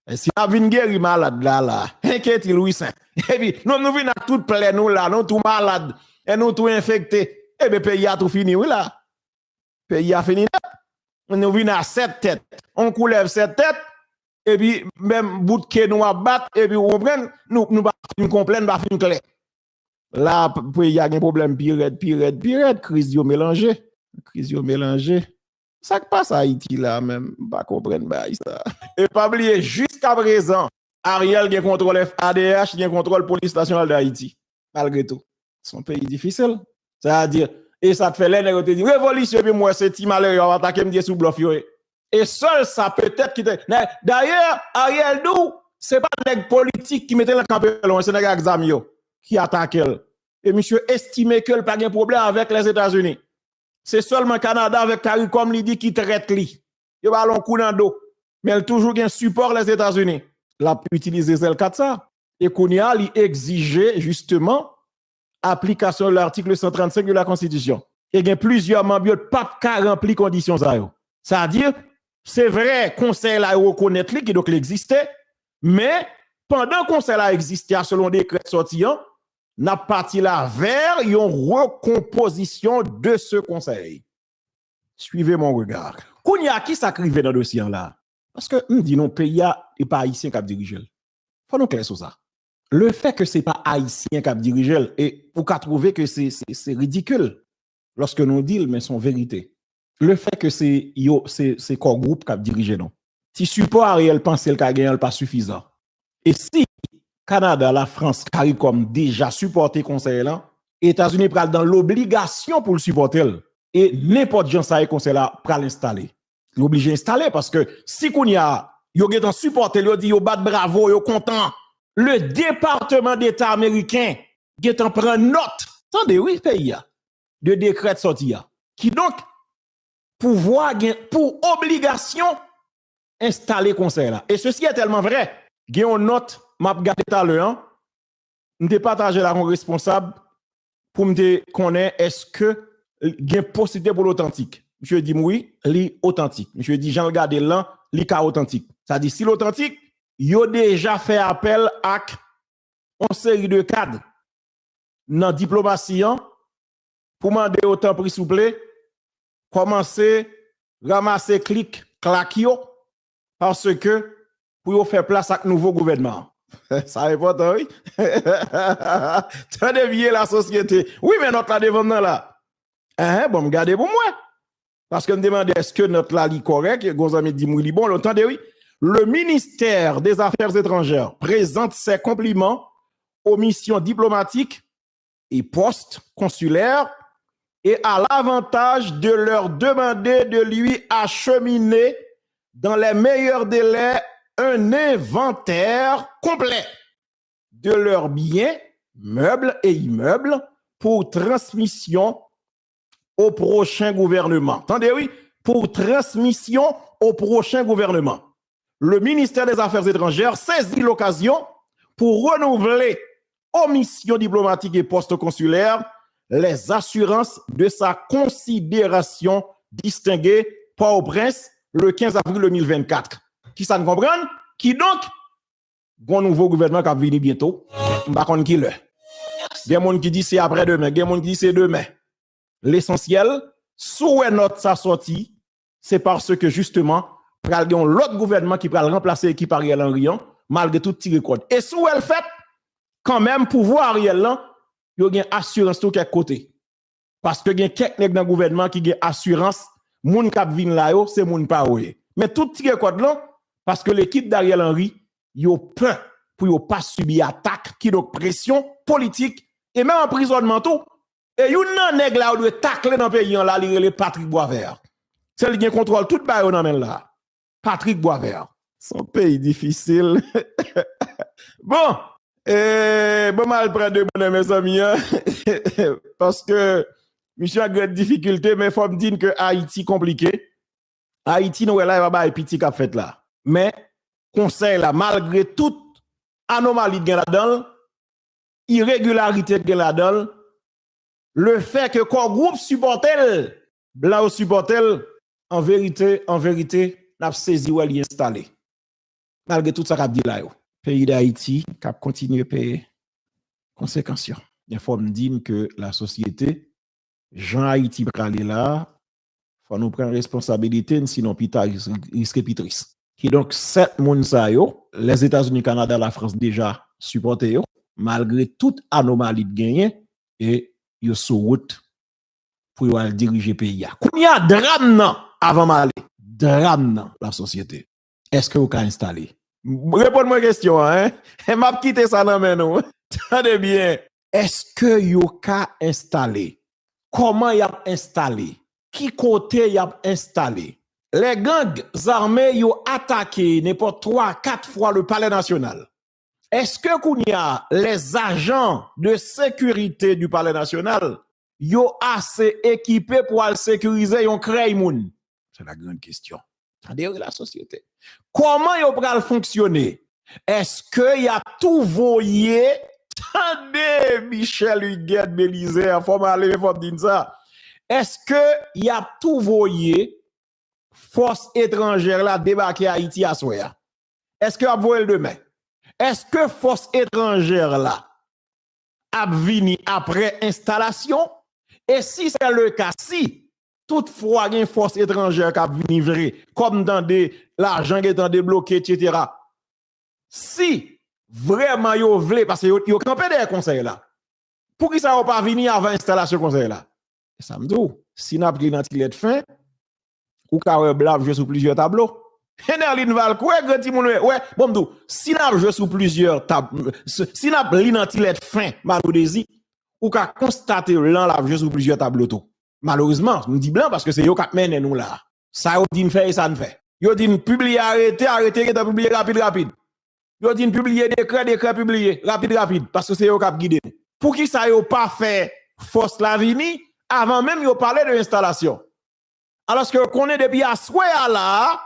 Et si nous avons guéri malade là, inquiète Louis Saint. Et puis, nous venons tout plein nous là, nous tout malade, et nous tout infectés. Et bien, le pays a tout fini, oui là. Le pays a fini. Nous venons à 7 têtes. On coulève 7 têtes. Et puis, même bout de que nous a battre, et puis, on prend, nous pas une complainte, pas une clé. Là, il y a un problème pire, crise mélangée. Ça qui passe à Haïti là, même, pas comprendre ça. Et pas oublier, jusqu'à présent, Ariel a contrôle FADH, il contrôle police nationale d'Haïti. Malgré tout. C'est un pays difficile. C'est-à-dire, et ça te fait l'année, te dit, révolution, puis moi, c'est petit malheur, on va attaquer, me dire sous bluff, et seul ça peut-être qui te. D'ailleurs, Ariel Dou, c'est pas nèg politique qui mettait le campelon, c'est nèg examio qui attaque. Et monsieur estimé que pas de problème avec les États-Unis. C'est seulement Canada avec CARICOM li dit qui traite li. Il va long coup dans dos. Mais elle toujours un support les États-Unis. La pu utiliser celle 4 ça. Et Kounia li exigeait justement application de l'article 135 de la Constitution. Et il y a plusieurs membres de pas rempli conditions ça yo. C'est-à-dire c'est vrai, conseil là reconnaître qui donc l'existait, mais pendant conseil là existait selon décret sortant, n'a parti là vers une recomposition de ce conseil. Suivez mon regard. Kounya qui s'acrivait dans le dossier là? Parce que nous disons pays et pas haïtien qui dirige. Faut nous clair sur ça. Le fait que c'est pas haïtien qui dirige et vous qu'à trouver que c'est ridicule lorsque nous disons mais son vérité. Le fait que c'est corps groupe qui dirige non. Si support Ariel pense le ka gagner pas suffisant. Et si Canada, la France, CARICOM déjà supporté conseil là, États-Unis pral dans l'obligation pour le supporter et n'importe gens ça conseil là pral l'installer. L'obligé installer parce que si kounya yo gen supporter yo dit yo bat bravo, yo content. Le département d'État américain gen prend note. Attendez oui pays de décret de sortie qui donc pouvoir pour obligation installer conseil là. Et ceci est tellement vrai. Gen une note m'a regardé tout à l'heure, m'te partager la responsable pour me connaître est-ce que gen possibilité pour l'authentique. Monsieur dit oui, li authentique. Monsieur dit Jean regardé là, li ka authentique. Ça dit si l'authentique, yo déjà fait appel à une série de cadres dans diplomatie pour demander autant prix souple, commencer ramasser clic claquio parce que pour faire place à un nouveau gouvernement. Ça important, oui. Tu as dévié la société. Oui, mais notre la devant là. Bon, regardez pour moi. Parce que me demande est-ce que notre la est correct, Gonzame dit oui, bon, entendez oui. Le ministère des Affaires étrangères présente ses compliments aux missions diplomatiques et postes consulaires et a l'avantage de leur demander de lui acheminer dans les meilleurs délais un inventaire complet de leurs biens, meubles et immeubles pour transmission au prochain gouvernement. Attendez, oui, pour transmission au prochain gouvernement. Le ministère des Affaires étrangères saisit l'occasion pour renouveler aux missions diplomatiques et postes consulaires les assurances de sa considération distinguée par au prince le 15 avril 2024. Qui ça ne comprend? Qui donc? Bon nouveau gouvernement qui va venir bientôt. Par contre, qui le? Il y a des gens qui disent c'est après-demain, il y a des gens qui disent c'est demain. L'essentiel, sous notre sa sortie, c'est parce que justement, il y a l'autre gouvernement qui va remplacer l'équipe Ariel Henry, malgré tout petit record. Et sous elle fait, quand même, pouvoir Ariel là, il y a une assurance de quelque côté. Parce que il y a quelqu'un dans le gouvernement qui a assurance, moun kap vin là yo, c'est moun pa oué. Mais tout petit record là, parce que l'équipe d'Ariel Henry, yo peur pour yo pas subir attaque, qui donc pression politique et même emprisonnement tout. Et yon nan nèg là doit tacler dans pays là, li relé Patrick Boisvert. C'est lui qui contrôle tout bail nan men là. Patrick Boisvert. Son pays difficile. Bon, bon mal prendre de bonne mes amis. Parce que monsieur a grande difficulté, mais il faut me dire que Haïti compliqué. Haïti, nous, là, il va y petit qu'a fait là. Mais, conseil là, malgré toute anomalie de là-dedans, irrégularité de là-dedans, le fait que quoi groupe supportel, là au supportel, en vérité, n'a saisi ou est installé. Malgré tout ça qu'a dit là, pays d'Haïti, qui a continué à payer conséquences. Il faut me dire que la société, Jean Haïti pralé là, faut nous prendre responsabilité, sinon pita risque pitris. Qui donc, 7 moun sa yo, les États-Unis, Canada, la France déjà supporté yo, malgré toute anomalie de gagner, et yo sous route pour yo diriger pays. Koun y a drame nan, avant m'aller, drame nan la société. Est-ce que vous pouvez installer? Répondez-moi question, hein? Et m'a quitté ça nan men nou. Tenez bien. Est-ce que yo ka installé? Comment y a installé? Qui côté y a installé? Les gangs armés ont attaqué n'importe 3-4 fois le palais national. Est-ce que kounya les agents de sécurité du palais national yo assez équipés pour aller sécuriser yon krey moun? C'est la grande question. Attendez la société. Comment yo pral fonctionner? Est-ce que y a tout voyé? Attendez Michel Huguet Belizer, faut m'aller faut dire ça. Est-ce que y a tout voyé force étrangère là débarquer à Haïti à soya? Est-ce que a voyé demain? Est-ce que force étrangère là a vini après installation? Et si c'est le cas, si toutefois une force étrangère qui a vini vrai, comme dans l'argent qui est dans débloqué, etc. Si vraiment yo vle, parce que yo campé des conseils là, pour qui ça va pas venir avant installation conseil là? Ça me dit, si n'a pris l'antilette fin, ou ka blave jouer sous plusieurs tableaux. Enerline Val, quoi, grand timon, ouais, bon, m'dou, si n'a joué sous plusieurs tableaux, si n'a l'antilette fin, malheureusement, ou ka constater l'an la joué sous plusieurs tableaux tout. Malheureusement, nous dit blanc parce que c'est yo qui mène nous là. Ça yo dit fait et ça ne fait. Yo dit publier, arrêter, publier rapide. Yo dit publier décret, publier rapide, parce que c'est yo qui guide. Pour qui ça yo pas fait force la vini, avant même yo parler de l'installation. Alors que connaît depuis à souhait là,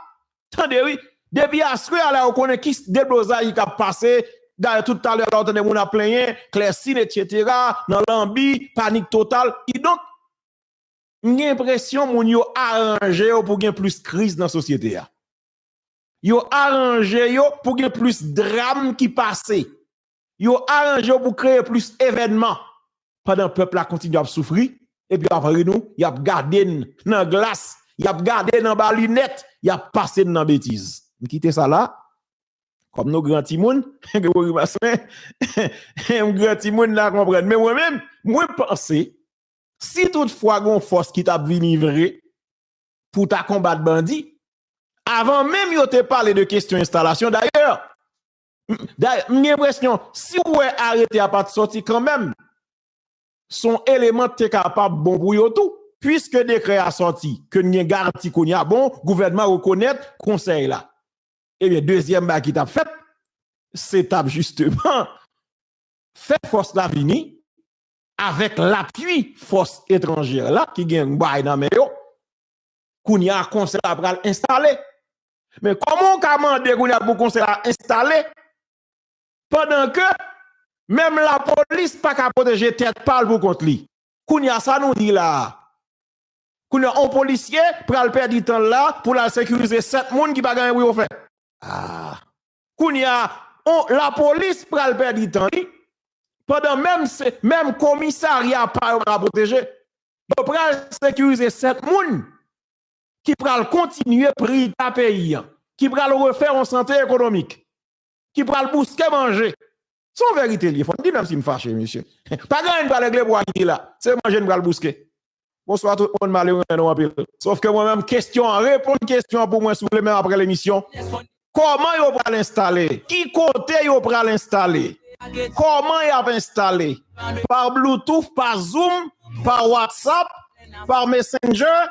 attendez oui, depuis à souhait là on connaît qui déblosage qui a passé d'ailleurs tout à l'heure on entendait moun a plaigné, Clessine etc. dans l'ambi, panique totale. Et donc j'ai l'impression moun yo arrangé pour gagner plus crise dans la société a. Yo arrangé yo pour gagner plus drame qui passé. Yo arrangé pour créer plus événements pendant le peuple a continué à souffrir. Et puis après nous, il a gardé dans glace, il a gardé dans balinette, il a passé dans bêtise. Vous quittez ça là, comme nos grands timoun, grand timoun là comprendre. Mais moi-même, moi penser, si toutefois gon force qui t'a vini vrai pour ta combattre bandit, avant même yo te parlé de question installation d'ailleurs, j'ai l'impression si vous arrêtez à pas de sortir quand même, son élément t'es capable bon pour yo tout puisque décret a sorti que n'y garanti qu'on y a bon gouvernement reconnaître conseil là. Et bien deuxième bas qui t'a fait c'est justement fait force la vini avec l'appui force étrangère là qui gagne bail dans yo qu'on y a conseil à pral installer. Mais comment on commande qu'on y a pour conseil à installer pendant que même la police pas qu'à protéger tête pâle pour contre lui. Kounya ça nous dit là. Kounya un policier pral perdre du temps là pour la sécuriser 7 moun qui pas gagner pour faire. Ah. Kounya la police pral perdre du temps pendant même commissariat pas à protéger. Yo pral sécuriser 7 moun qui pral continuer prix ta pays, qui pral refaire en santé économique, qui pral bousquer manger. Son vérité, il faut dire même si me fâche, monsieur. Pas grand pas régler pour là. C'est moi je ne vais le bousquer. Bonsoir tout le monde, malheureux en pile. Sauf que moi-même, répondre question pour moi, s'il vous plaît, même après l'émission. Comment il va l'installer? Qui côté il va l'installer? Comment il va installer? Par Bluetooth, par Zoom, par WhatsApp, par Messenger?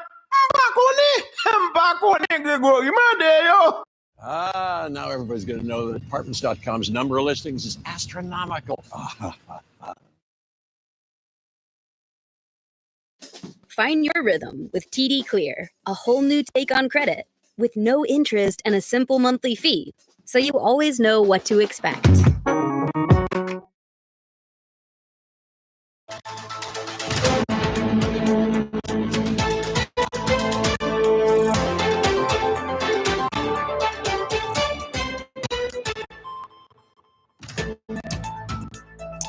Pas connaît, Grégory, mande yo. Now everybody's going to know that Apartments.com's number of listings is astronomical. Find your rhythm with TD Clear, a whole new take on credit with no interest and a simple monthly fee, so you always know what to expect.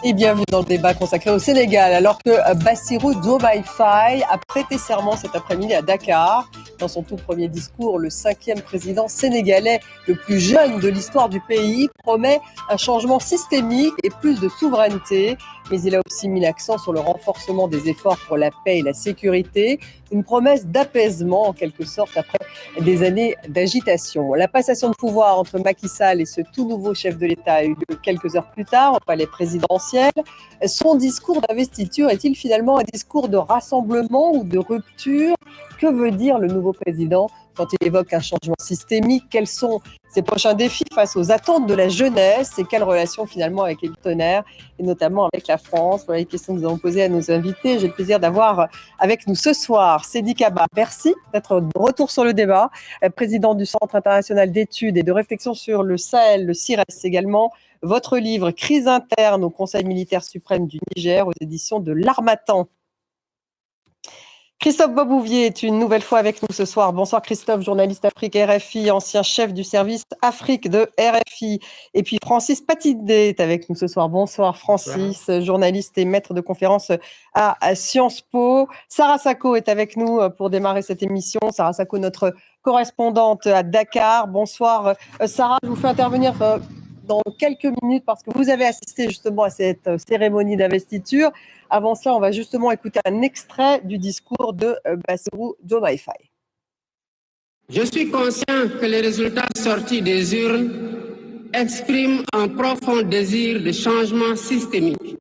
Et bienvenue dans le débat consacré au Sénégal, alors que Bassirou Diomaye Faye a prêté serment cet après-midi à Dakar. Dans son tout premier discours, le 5e président sénégalais, le plus jeune de l'histoire du pays, promet un changement systémique et plus de souveraineté. Mais il a aussi mis l'accent sur le renforcement des efforts pour la paix et la sécurité, une promesse d'apaisement en quelque sorte après des années d'agitation. La passation de pouvoir entre Macky Sall et ce tout nouveau chef de l'État a eu lieu quelques heures plus tard au palais présidentiel. Son discours d'investiture est-il finalement un discours de rassemblement ou de rupture ? Que veut dire le nouveau président quand il évoque un changement systémique? Quels sont ses prochains défis face aux attentes de la jeunesse et quelle relation finalement avec les partenaires et notamment avec la France? Voilà les questions que nous avons posées à nos invités. J'ai le plaisir d'avoir avec nous ce soir Seydi Kaba. Merci d'être de retour sur le débat. Président du Centre international d'études et de réflexion sur le Sahel, le CIRES également. Votre livre « Crise interne au Conseil militaire suprême du Niger » aux éditions de l'Harmattan. Christophe Bobouvier est une nouvelle fois avec nous ce soir. Bonsoir Christophe, journaliste Afrique RFI, ancien chef du service Afrique de RFI. Et puis Francis Patidé est avec nous ce soir. Bonsoir Francis, journaliste et maître de conférence à Sciences Po. Sarah Sacco est avec nous pour démarrer cette émission. Sarah Sacco, notre correspondante à Dakar. Bonsoir Sarah, je vous fais intervenir dans quelques minutes parce que vous avez assisté justement à cette cérémonie d'investiture. Avant cela, on va justement écouter un extrait du discours de Bassirou Diomaye Faye. Je suis conscient que les résultats sortis des urnes expriment un profond désir de changement systémique.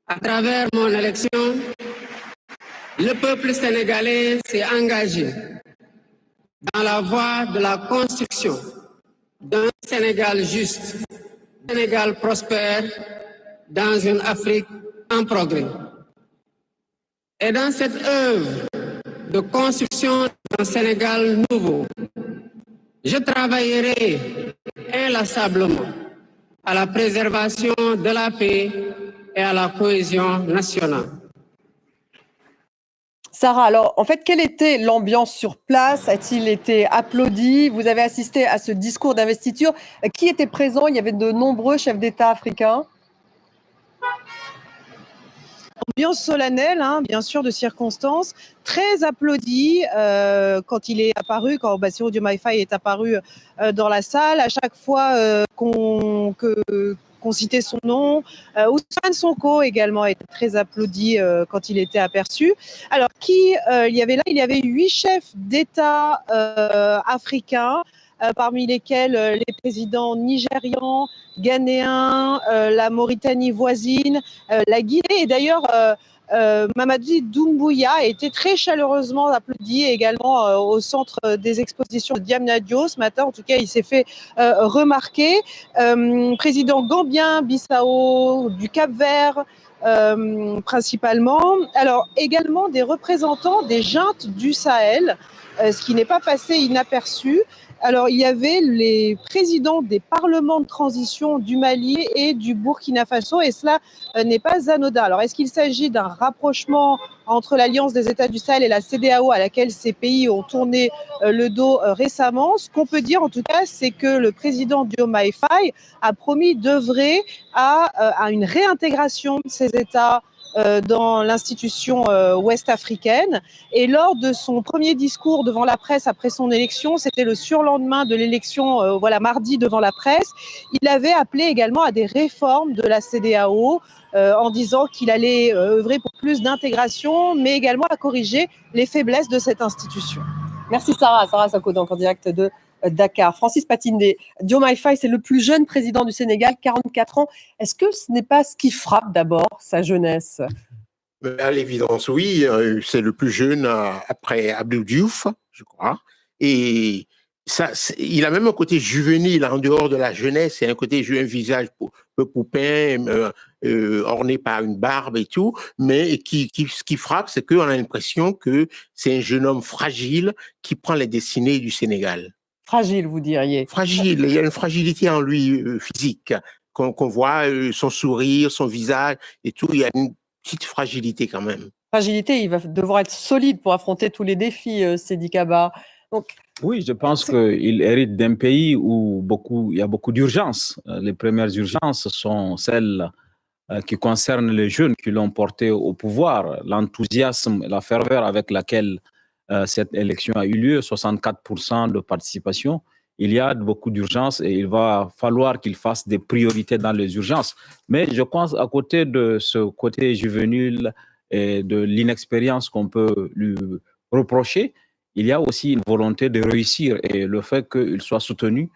À travers mon élection, le peuple sénégalais s'est engagé dans la voie de la construction d'un Sénégal juste, d'un Sénégal prospère, dans une Afrique en progrès. Et dans cette œuvre de construction d'un Sénégal nouveau, je travaillerai inlassablement à la préservation de la paix et à la cohésion nationale. Sarah, alors en fait, quelle était l'ambiance sur place? A-t-il été applaudi? Vous avez assisté à ce discours d'investiture. Qui était présent? Il y avait de nombreux chefs d'État africains. Ambiance solennelle, hein, bien sûr, de circonstances, très applaudie quand il est apparu, quand Bassirou Diomaye Faye est apparu dans la salle. À chaque fois qu'on citait son nom. Ousmane Sonko également était très applaudi quand il était aperçu. Alors, il y avait là? Il y avait 8 chefs d'État africains, parmi lesquels les présidents nigérians, ghanéens, la Mauritanie voisine, la Guinée. Et d'ailleurs, Mamadi Doumbouya a été très chaleureusement applaudi également au centre des expositions de Diamniadio ce matin. En tout cas, il s'est fait remarquer. Président gambien, Bissau, du Cap-Vert, principalement. Alors, également des représentants des juntes du Sahel, ce qui n'est pas passé inaperçu. Alors, il y avait les présidents des parlements de transition du Mali et du Burkina Faso, et cela n'est pas anodin. Alors, est-ce qu'il s'agit d'un rapprochement entre l'Alliance des États du Sahel et la CEDEAO, à laquelle ces pays ont tourné le dos récemment? Ce qu'on peut dire, en tout cas, c'est que le président Diomaye Faye a promis d'œuvrer à une réintégration de ces États dans l'institution ouest-africaine. Et lors de son premier discours devant la presse après son élection, c'était le surlendemain de l'élection, mardi devant la presse, il avait appelé également à des réformes de la CEDEAO en disant qu'il allait œuvrer pour plus d'intégration, mais également à corriger les faiblesses de cette institution. Merci Sarah. Sarah Sacco, donc en direct de Dakar. Francis Patindé, Diomaye Faye, c'est le plus jeune président du Sénégal, 44 ans. Est-ce que ce n'est pas ce qui frappe d'abord sa jeunesse? À l'évidence, oui. C'est le plus jeune après Abdou Diouf, je crois. Et ça, il a même un côté juvénile en dehors de la jeunesse. C'est un côté, un visage peu poupin, orné par une barbe et tout, mais ce qui frappe, c'est qu'on a l'impression que c'est un jeune homme fragile qui prend les destinées du Sénégal. Fragile, vous diriez. Fragile, il y a une fragilité en lui physique, qu'on voit, son sourire, son visage et tout, il y a une petite fragilité quand même. Fragilité, il va devoir être solide pour affronter tous les défis, Seydi Kaba. Donc, oui, je pense qu'il hérite d'un pays où il y a beaucoup d'urgences. Les premières urgences sont celles qui concernent les jeunes qui l'ont porté au pouvoir. L'enthousiasme et la ferveur avec laquelle cette élection a eu lieu, 64% de participation. Il y a beaucoup d'urgences et il va falloir qu'il fasse des priorités dans les urgences. Mais je pense à côté de ce côté juvénile et de l'inexpérience qu'on peut lui reprocher, il y a aussi une volonté de réussir et le fait qu'il soit soutenu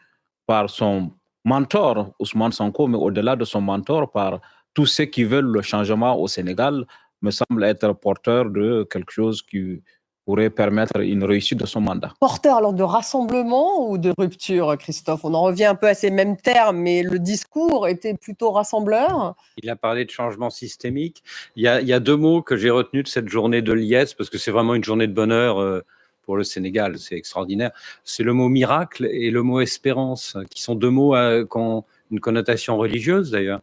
par son mentor, Ousmane Sonko, mais au-delà de son mentor, par tous ceux qui veulent le changement au Sénégal, me semble être porteur de quelque chose qui pourrait permettre une réussite de son mandat. Porteur alors de rassemblement ou de rupture, Christophe? On en revient un peu à ces mêmes termes, mais le discours était plutôt rassembleur. Il a parlé de changement systémique. Il y a deux mots que j'ai retenus de cette journée de liesse, parce que c'est vraiment une journée de bonheur pour le Sénégal, c'est extraordinaire. C'est le mot miracle et le mot espérance, qui sont deux mots qui ont une connotation religieuse d'ailleurs.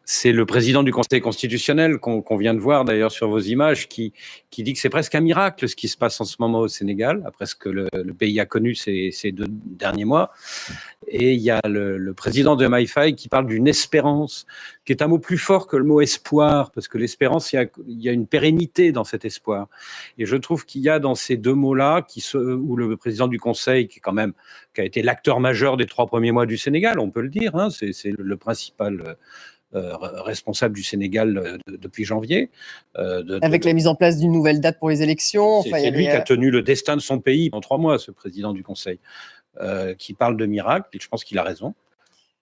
C'est le président du Conseil constitutionnel qu'on vient de voir d'ailleurs sur vos images qui dit que c'est presque un miracle ce qui se passe en ce moment au Sénégal, après ce que le pays a connu ces 2 derniers mois. Et il y a le président de MyFi qui parle d'une espérance, qui est un mot plus fort que le mot espoir, parce que l'espérance, il y a une pérennité dans cet espoir. Et je trouve qu'il y a dans ces deux mots-là, où le président du Conseil, qui a été l'acteur majeur des 3 premiers mois du Sénégal, on peut le dire, hein, c'est le principal responsable du Sénégal depuis janvier. Avec la mise en place d'une nouvelle date pour les élections. C'est lui qui a tenu le destin de son pays pendant 3 mois, ce président du Conseil, qui parle de miracle, et je pense qu'il a raison.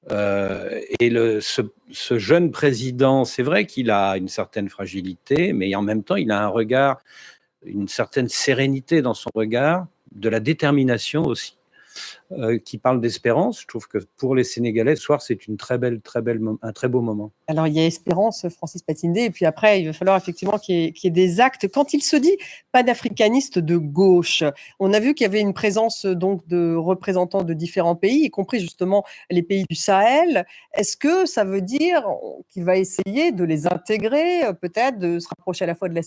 Et ce jeune président, c'est vrai qu'il a une certaine fragilité, mais en même temps, il a un regard, une certaine sérénité dans son regard, de la détermination aussi. Qui parle d'espérance. Je trouve que pour les Sénégalais, ce soir, c'est un très beau moment. Alors, il y a espérance, Francis Patindé, et puis après, il va falloir effectivement qu'il y ait des actes. Quand il se dit panafricaniste de gauche, on a vu qu'il y avait une présence donc de représentants de différents pays, y compris justement les pays du Sahel. Est-ce que ça veut dire qu'il va essayer de les intégrer, peut-être, de se rapprocher à la fois de la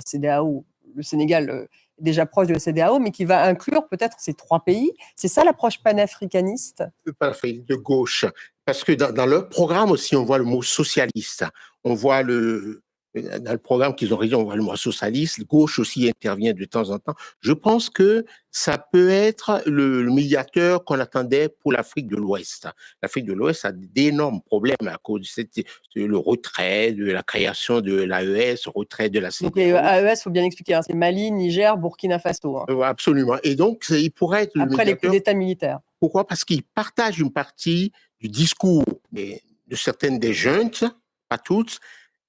CEDEAO, le Sénégal déjà proche de la CEDEAO, mais qui va inclure peut-être ces 3 pays. C'est ça l'approche panafricaniste? De gauche. Parce que dans leur programme aussi, on voit le mot socialiste. On voit dans le programme qu'ils ont rédigé, on voit le mot socialiste. Gauche aussi intervient de temps en temps. Je pense que ça peut être le médiateur qu'on attendait pour l'Afrique de l'Ouest. L'Afrique de l'Ouest a d'énormes problèmes à cause de le retrait, de la création de l'AES, retrait de la CEDEAO. Donc l'AES, il faut bien expliquer, hein, c'est Mali, Niger, Burkina Faso. Hein. Absolument. Et donc, il pourrait être après les coups d'État militaires. Pourquoi? Parce qu'il partage une partie du discours de certaines des juntes, pas toutes,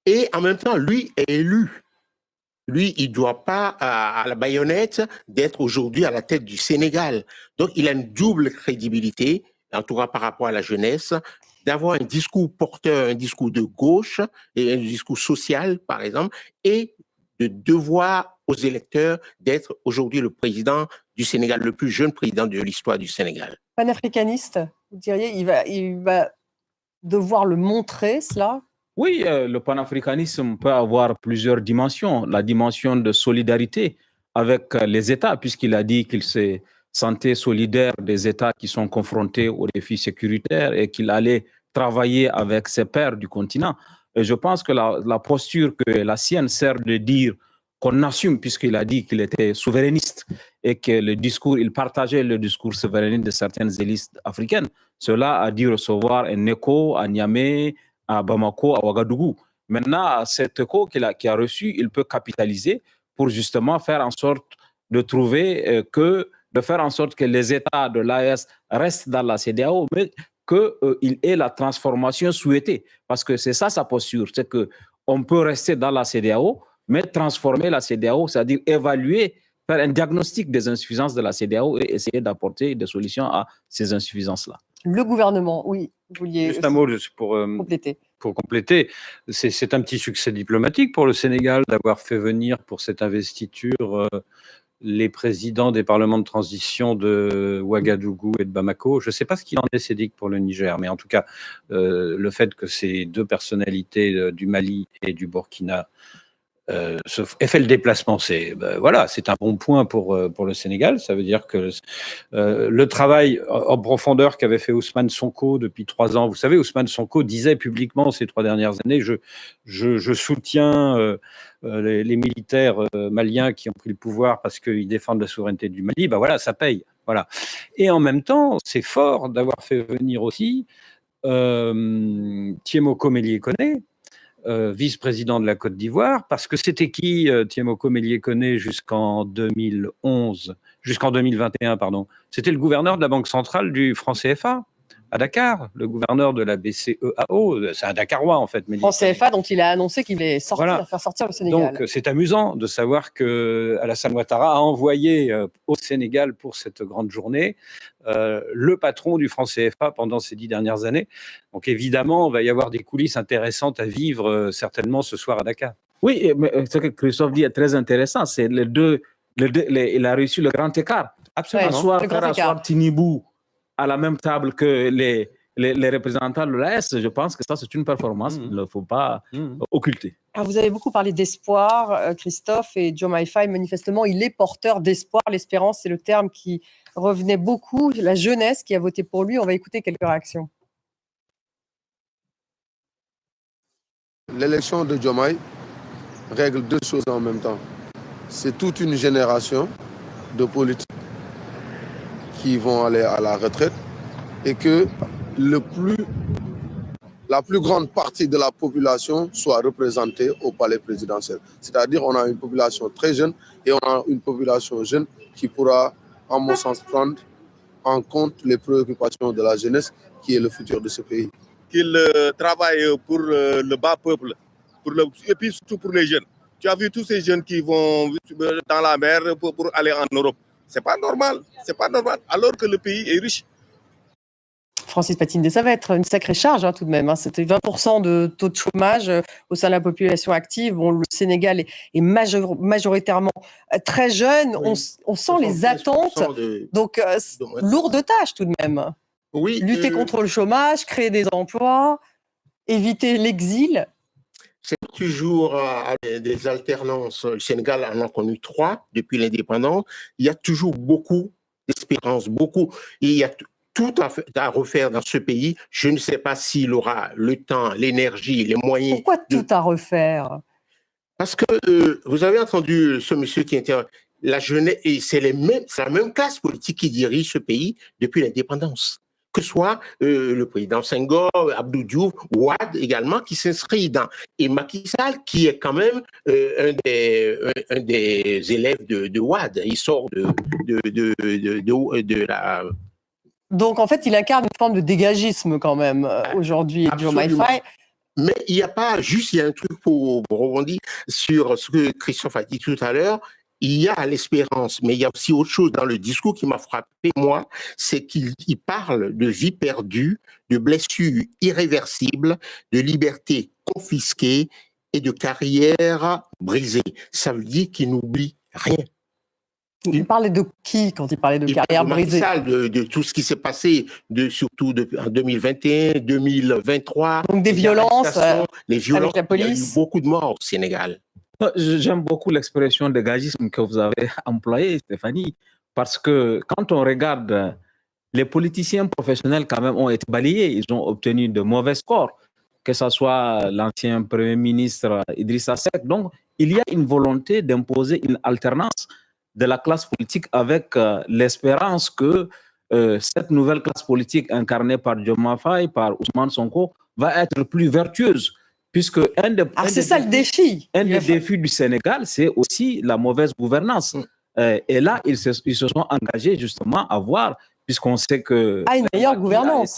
et en même temps, lui est élu. Lui, il ne doit pas, à la baïonnette, d'être aujourd'hui à la tête du Sénégal. Donc, il a une double crédibilité, en tout cas par rapport à la jeunesse, d'avoir un discours porteur, un discours de gauche, et un discours social, par exemple, et de devoir aux électeurs d'être aujourd'hui le président du Sénégal, le plus jeune président de l'histoire du Sénégal. Panafricaniste, vous diriez, il va devoir le montrer, cela? Oui, le panafricanisme peut avoir plusieurs dimensions. La dimension de solidarité avec les États, puisqu'il a dit qu'il se sentait solidaire des États qui sont confrontés aux défis sécuritaires et qu'il allait travailler avec ses pairs du continent. Et je pense que la posture que la sienne sert de dire qu'on assume, puisqu'il a dit qu'il était souverainiste et que il partageait le discours souverainiste de certaines élites africaines. Cela a dû recevoir un écho à Niamey, à Bamako, à Ouagadougou. Maintenant, cet écho qu'il a reçu, il peut capitaliser pour justement faire en sorte de faire en sorte que les États de l'AES restent dans la CEDEAO, mais qu'il ait la transformation souhaitée. Parce que c'est ça sa posture, c'est qu'on peut rester dans la CEDEAO, mais transformer la CEDEAO, c'est-à-dire évaluer, faire un diagnostic des insuffisances de la CEDEAO et essayer d'apporter des solutions à ces insuffisances-là. Le gouvernement, oui, vous vouliez Juste un mot pour compléter. Pour compléter, c'est un petit succès diplomatique pour le Sénégal d'avoir fait venir pour cette investiture les présidents des parlements de transition de Ouagadougou et de Bamako. Je ne sais pas ce qu'il en est, Sédic, pour le Niger, mais en tout cas, le fait que ces deux personnalités du Mali et du Burkina aient fait le déplacement, voilà, c'est un bon point pour le Sénégal. Ça veut dire que le travail en profondeur qu'avait fait Ousmane Sonko depuis 3 ans, vous savez, Ousmane Sonko disait publiquement ces 3 dernières années, je soutiens les militaires maliens qui ont pris le pouvoir parce qu'ils défendent la souveraineté du Mali. Ben voilà, ça paye. Voilà. Et en même temps, c'est fort d'avoir fait venir aussi Thiemoko Mélié-Koné, vice-président de la Côte d'Ivoire, parce que c'était qui Thiemoko Mélié-Koné jusqu'en 2021, pardon. C'était le gouverneur de la Banque centrale du franc CFA à Dakar, le gouverneur de la BCEAO, c'est un Dakarois en fait. Franc CFA dont il a annoncé qu'il allait faire sortir le Sénégal. Donc c'est amusant de savoir que Alassane Ouattara a envoyé au Sénégal pour cette grande journée le patron du franc CFA pendant ces 10 dernières années. Donc évidemment, il va y avoir des coulisses intéressantes à vivre certainement ce soir à Dakar. Oui, mais ce que Christophe dit est très intéressant. C'est il a réussi le grand écart. Absolument. Asseoir Tinibou à la même table que les représentants de l'AS, je pense que ça, c'est une performance qu'il ne faut pas occulter. Alors, vous avez beaucoup parlé d'espoir, Christophe, et Diomaye Faye, manifestement, il est porteur d'espoir. L'espérance, c'est le terme qui revenait beaucoup. La jeunesse qui a voté pour lui. On va écouter quelques réactions. L'élection de Diomaye règle 2 choses en même temps. C'est toute une génération de politiques qui vont aller à la retraite et que la plus grande partie de la population soit représentée au palais présidentiel. C'est-à-dire on a une population très jeune et on a une population jeune qui pourra, à mon sens, prendre en compte les préoccupations de la jeunesse qui est le futur de ce pays. Qu'il travaille pour le bas peuple, et puis surtout pour les jeunes. Tu as vu tous ces jeunes qui vont dans la mer pour aller en Europe. C'est pas normal, alors que le pays est riche. Francis Patine, ça va être une sacrée charge tout de même. C'était 20% de taux de chômage au sein de la population active. Bon, le Sénégal est majoritairement très jeune. Oui. On sent les attentes. Donc, lourde tâche tout de même. Oui, lutter contre le chômage, créer des emplois, éviter l'exil. C'est toujours des alternances. Le Sénégal en a connu 3 depuis l'indépendance. Il y a toujours beaucoup d'espérance, beaucoup. Il y a tout à refaire dans ce pays. Je ne sais pas s'il aura le temps, l'énergie, les moyens. Pourquoi tout à refaire? Parce que vous avez entendu ce monsieur qui intervient. La jeunesse, et c'est la même classe politique qui dirige ce pays depuis l'indépendance. Que ce soit le président Senghor, Abdou Diouf, Wade également, qui s'inscrit dans. Et Macky Sall, qui est quand même un des élèves de Wade. Il sort de la... Donc, en fait, il incarne une forme de dégagisme quand même aujourd'hui, Diomaye Faye. Mais il n'y a pas juste, il y a un truc pour rebondir sur ce que Christophe a dit tout à l'heure. Il y a l'espérance, mais il y a aussi autre chose dans le discours qui m'a frappé, moi, c'est qu'il parle de vie perdue, de blessures irréversibles, de liberté confisquée et de carrière brisée. Ça veut dire qu'il n'oublie rien. Il parlait de qui quand il parlait de carrière brisée? De tout ce qui s'est passé, surtout en 2021, 2023. Donc des violences, les violences avec la police. Il y a eu beaucoup de morts au Sénégal. J'aime beaucoup l'expression dégagisme que vous avez employée, Stéphanie, parce que quand on regarde, les politiciens professionnels quand même ont été balayés, ils ont obtenu de mauvais scores, que ce soit l'ancien Premier ministre Idrissa Seck. Donc, il y a une volonté d'imposer une alternance de la classe politique avec l'espérance que cette nouvelle classe politique incarnée par Diomaye Faye, par Ousmane Sonko, va être plus vertueuse. Puisque c'est ça le défi. Un des défis du Sénégal, c'est aussi la mauvaise gouvernance. Et là, ils se sont engagés justement à voir, puisqu'on sait que une meilleure gouvernance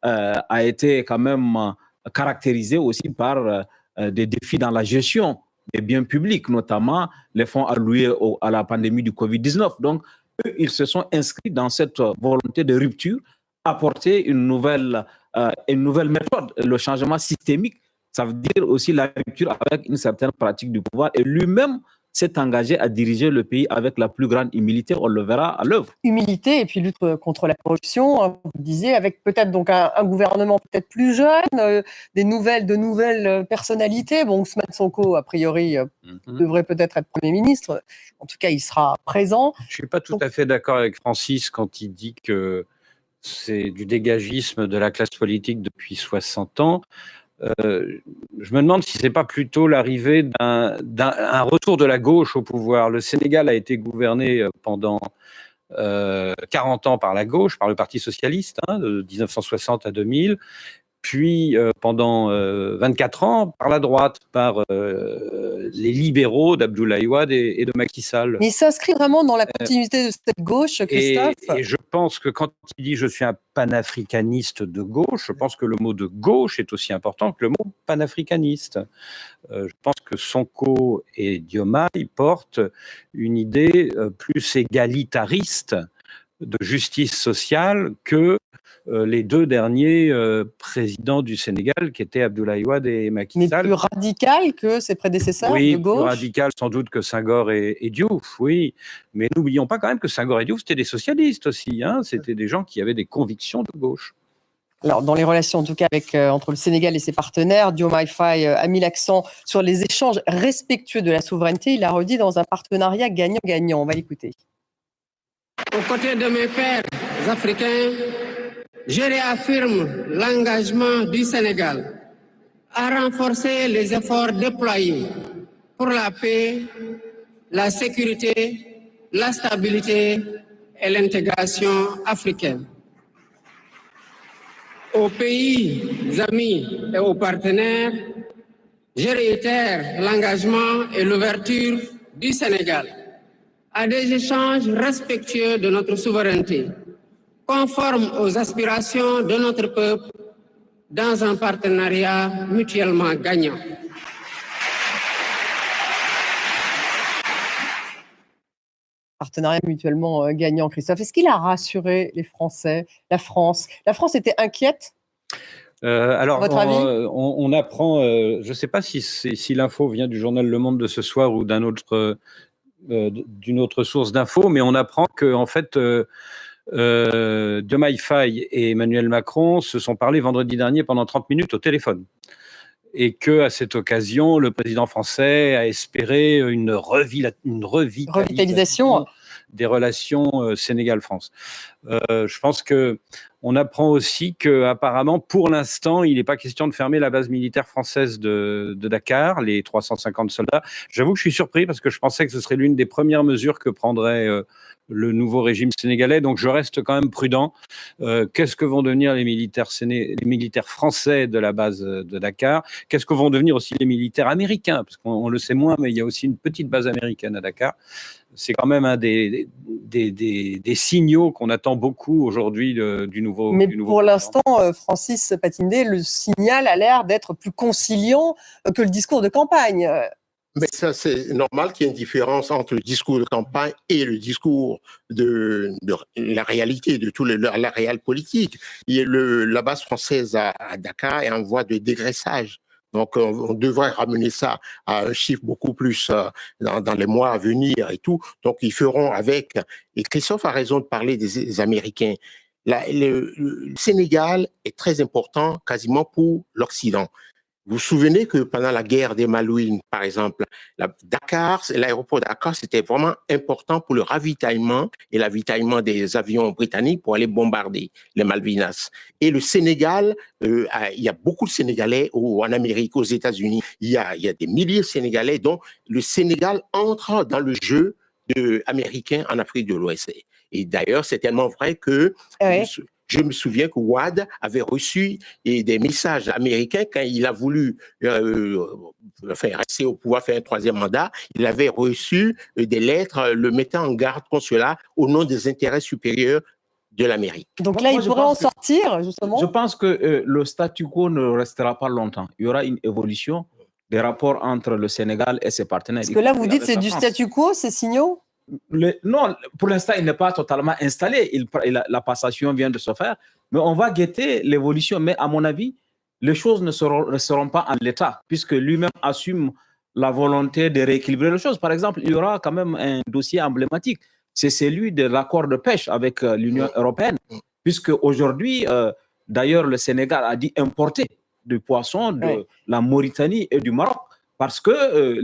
a été quand même caractérisé aussi par des défis dans la gestion des biens publics, notamment les fonds alloués à la pandémie du Covid-19. Donc, eux, ils se sont inscrits dans cette volonté de rupture apporter une nouvelle méthode, le changement systémique. Ça veut dire aussi la rupture avec une certaine pratique du pouvoir. Et lui-même s'est engagé à diriger le pays avec la plus grande humilité. On le verra à l'œuvre. Humilité et puis lutte contre la corruption, hein, vous le disiez, avec peut-être donc un gouvernement peut-être plus jeune, de nouvelles personnalités. Bon, Ousmane Sonko, a priori, devrait peut-être être Premier ministre. En tout cas, il sera présent. Je ne suis pas tout à fait d'accord avec Francis quand il dit que c'est du dégagisme de la classe politique depuis 60 ans. Je me demande si ce n'est pas plutôt l'arrivée d'un retour de la gauche au pouvoir. Le Sénégal a été gouverné pendant 40 ans par la gauche, par le Parti socialiste, hein, de 1960 à 2000, puis pendant 24 ans par la droite, par les libéraux d'Abdoulaye Wade et de Macky Sall. Mais il s'inscrit vraiment dans la continuité de cette gauche, Christophe. Et je pense que quand il dit « je suis un panafricaniste de gauche », je pense que le mot de gauche est aussi important que le mot panafricaniste. Je pense que Sonko et Diomaye portent une idée plus égalitariste de justice sociale que les deux derniers présidents du Sénégal, qui étaient Abdoulaye Wade et Macky Sall. Mais plus radical que ses prédécesseurs de gauche. Plus radical sans doute que Senghor et Diouf, oui. Mais n'oublions pas quand même que Senghor et Diouf, c'était des socialistes aussi. Hein. C'était des gens qui avaient des convictions de gauche. Alors, dans les relations, en tout cas, entre le Sénégal et ses partenaires, Diomaye Faye a mis l'accent sur les échanges respectueux de la souveraineté. Il l'a redit dans un partenariat gagnant-gagnant. On va l'écouter. Aux côtés de mes pairs africains, je réaffirme l'engagement du Sénégal à renforcer les efforts déployés pour la paix, la sécurité, la stabilité et l'intégration africaine. Aux pays amis et aux partenaires, je réitère l'engagement et l'ouverture du Sénégal à des échanges respectueux de notre souveraineté, conformes aux aspirations de notre peuple, dans un partenariat mutuellement gagnant. Partenariat mutuellement gagnant, Christophe. Est-ce qu'il a rassuré les Français, la France? La France était inquiète? Alors, votre avis? on apprend, je ne sais pas si l'info vient du journal Le Monde de ce soir ou d'une autre source d'infos, mais on apprend que en fait, Diomaye Faye et Emmanuel Macron se sont parlé vendredi dernier pendant 30 minutes au téléphone. Et qu'à cette occasion, le président français a espéré une revitalisation des relations Sénégal-France. Je pense qu'on apprend aussi qu'apparemment, pour l'instant, il n'est pas question de fermer la base militaire française de Dakar, les 350 soldats. J'avoue que je suis surpris parce que je pensais que ce serait l'une des premières mesures que prendrait le nouveau régime sénégalais, donc je reste quand même prudent. Qu'est-ce que vont devenir les militaires français de la base de Dakar? Qu'est-ce que vont devenir aussi les militaires américains? Parce qu'on le sait moins, mais il y a aussi une petite base américaine à Dakar. C'est quand même un des signaux qu'on attend beaucoup aujourd'hui du nouveau. Mais pour l'instant, Francis Patindé, le signal a l'air d'être plus conciliant que le discours de campagne. Mais ça, c'est normal qu'il y ait une différence entre le discours de campagne et le discours de la réalité, de la réelle politique. La base française à Dakar est en voie de dégraissage. Donc, on devrait ramener ça à un chiffre beaucoup plus dans les mois à venir et tout. Donc, ils feront avec. Et Christophe a raison de parler des Américains. Le Sénégal est très important quasiment pour l'Occident. Vous vous souvenez que pendant la guerre des Malouines, par exemple, l'aéroport de Dakar, c'était vraiment important pour le ravitaillement et l'avitaillement des avions britanniques pour aller bombarder les Malvinas. Et le Sénégal, il y a beaucoup de Sénégalais en Amérique, aux États-Unis. Il y a des milliers de Sénégalais, dont le Sénégal entre dans le jeu américain en Afrique de l'Ouest. Et d'ailleurs, c'est tellement vrai que... Je me souviens que Wade avait reçu des messages américains quand il a voulu rester au pouvoir, faire un troisième mandat. Il avait reçu des lettres le mettant en garde contre cela au nom des intérêts supérieurs de l'Amérique. Donc là, il pourrait en sortir, justement. Je pense que le statu quo ne restera pas longtemps. Il y aura une évolution des rapports entre le Sénégal et ses partenaires. Parce que là, vous dites c'est du statu quo, ces signaux? Non, pour l'instant, il n'est pas totalement installé. La passation vient de se faire, mais on va guetter l'évolution. Mais à mon avis, les choses ne seront pas en l'état, puisque lui-même assume la volonté de rééquilibrer les choses. Par exemple, il y aura quand même un dossier emblématique, c'est celui de l'accord de pêche avec l'Union européenne, puisque aujourd'hui, d'ailleurs, le Sénégal a dit importer du poisson de la Mauritanie et du Maroc, parce que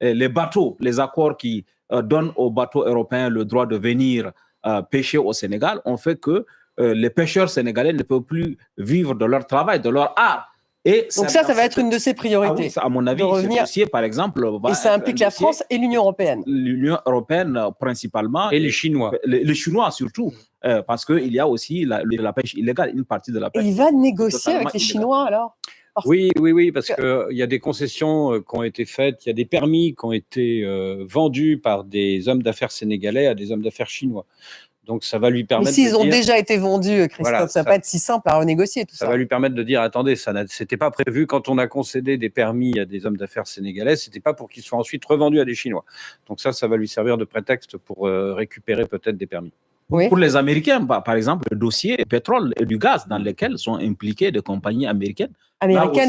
les bateaux, les accords qui donnent aux bateaux européens le droit de venir pêcher au Sénégal ont fait que les pêcheurs sénégalais ne peuvent plus vivre de leur travail, de leur art. Et donc ça va être une de ses priorités. Ah oui, à mon avis, ce dossier, par exemple... Et ça implique la France et l'Union européenne. L'Union européenne principalement. Et les Chinois. Les Chinois surtout, parce qu'il y a aussi la pêche illégale, une partie de la pêche. Et il va négocier avec les Chinois alors? Oui, parce qu'il y a des concessions qui ont été faites, il y a des permis qui ont été vendus par des hommes d'affaires sénégalais à des hommes d'affaires chinois. Donc ça va lui permettre. Mais s'ils ont déjà été vendus, Christophe, voilà, ça va pas être si simple à renégocier tout ça. Ça va lui permettre de dire attendez, c'était pas prévu quand on a concédé des permis à des hommes d'affaires sénégalais, c'était pas pour qu'ils soient ensuite revendus à des Chinois. Donc ça va lui servir de prétexte pour récupérer peut-être des permis. Oui. Pour les Américains, par exemple, le dossier pétrole et du gaz dans lesquels sont impliquées des compagnies américaines.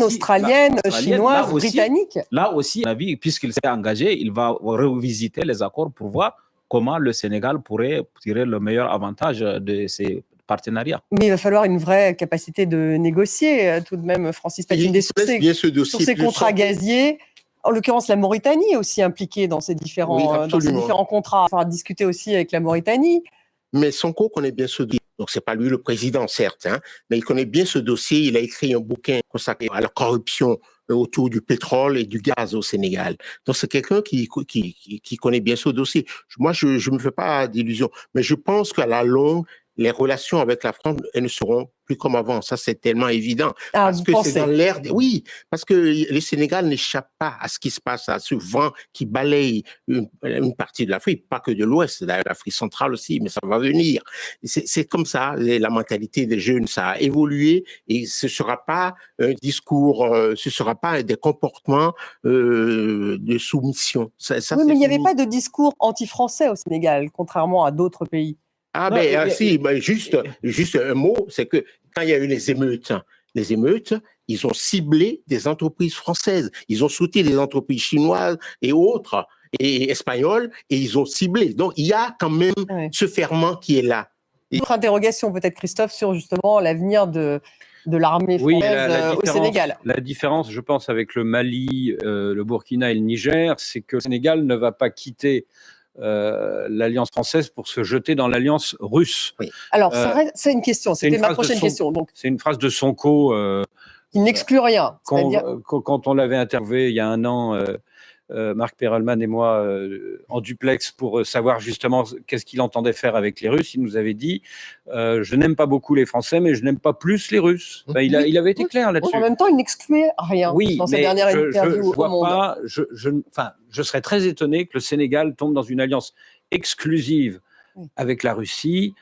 Australiennes, chinoises, britanniques. Là aussi, à mon avis, puisqu'il s'est engagé, il va revisiter les accords pour voir comment le Sénégal pourrait tirer le meilleur avantage de ces partenariats. Mais il va falloir une vraie capacité de négocier, tout de même, Francis Patindé, sur ces contrats gaziers. En l'occurrence, la Mauritanie est aussi impliquée dans ces différents contrats. Il faudra discuter aussi avec la Mauritanie. Mais Sonko connaît bien ce dossier. Donc, c'est pas lui le président, certes, mais il connaît bien ce dossier. Il a écrit un bouquin consacré à la corruption autour du pétrole et du gaz au Sénégal. Donc, c'est quelqu'un qui connaît bien ce dossier. Moi, je me fais pas d'illusions. Mais je pense qu'à la longue, les relations avec la France, elles ne seront plus comme avant. Ça, c'est tellement évident. Parce que c'est dans l'air. Oui, parce que le Sénégal n'échappe pas à ce qui se passe, à ce vent qui balaye une partie de l'Afrique, pas que de l'Ouest, l'Afrique centrale aussi, mais ça va venir. C'est comme ça. La mentalité des jeunes, ça a évolué et ce sera pas un discours, ce sera pas des comportements de soumission. Oui, mais il n'y avait pas de discours anti-français au Sénégal, contrairement à d'autres pays. Ah ben juste un mot, c'est que quand il y a eu les émeutes, ils ont ciblé des entreprises françaises, ils ont soutenu des entreprises chinoises et autres, et espagnoles, et ils ont ciblé. Donc il y a quand même ce ferment qui est là. Autre interrogation peut-être, Christophe, sur justement l'avenir de l'armée française au Sénégal. La différence, je pense, avec le Mali, le Burkina et le Niger, c'est que le Sénégal ne va pas quitter l'alliance française pour se jeter dans l'alliance russe. Oui. Alors, c'est une question, c'était ma prochaine question. C'est une phrase de Sonko. Il n'exclut rien. Quand on l'avait interviewé il y a un an, Marc Perelman et moi, en duplex, pour savoir justement qu'est-ce qu'il entendait faire avec les Russes, il nous avait dit je n'aime pas beaucoup les Français, mais je n'aime pas plus les Russes. Il avait été clair là-dessus. En même temps, il n'excluait rien dans sa dernière interview au Monde. Je serais très étonné que le Sénégal tombe dans une alliance exclusive avec la Russie,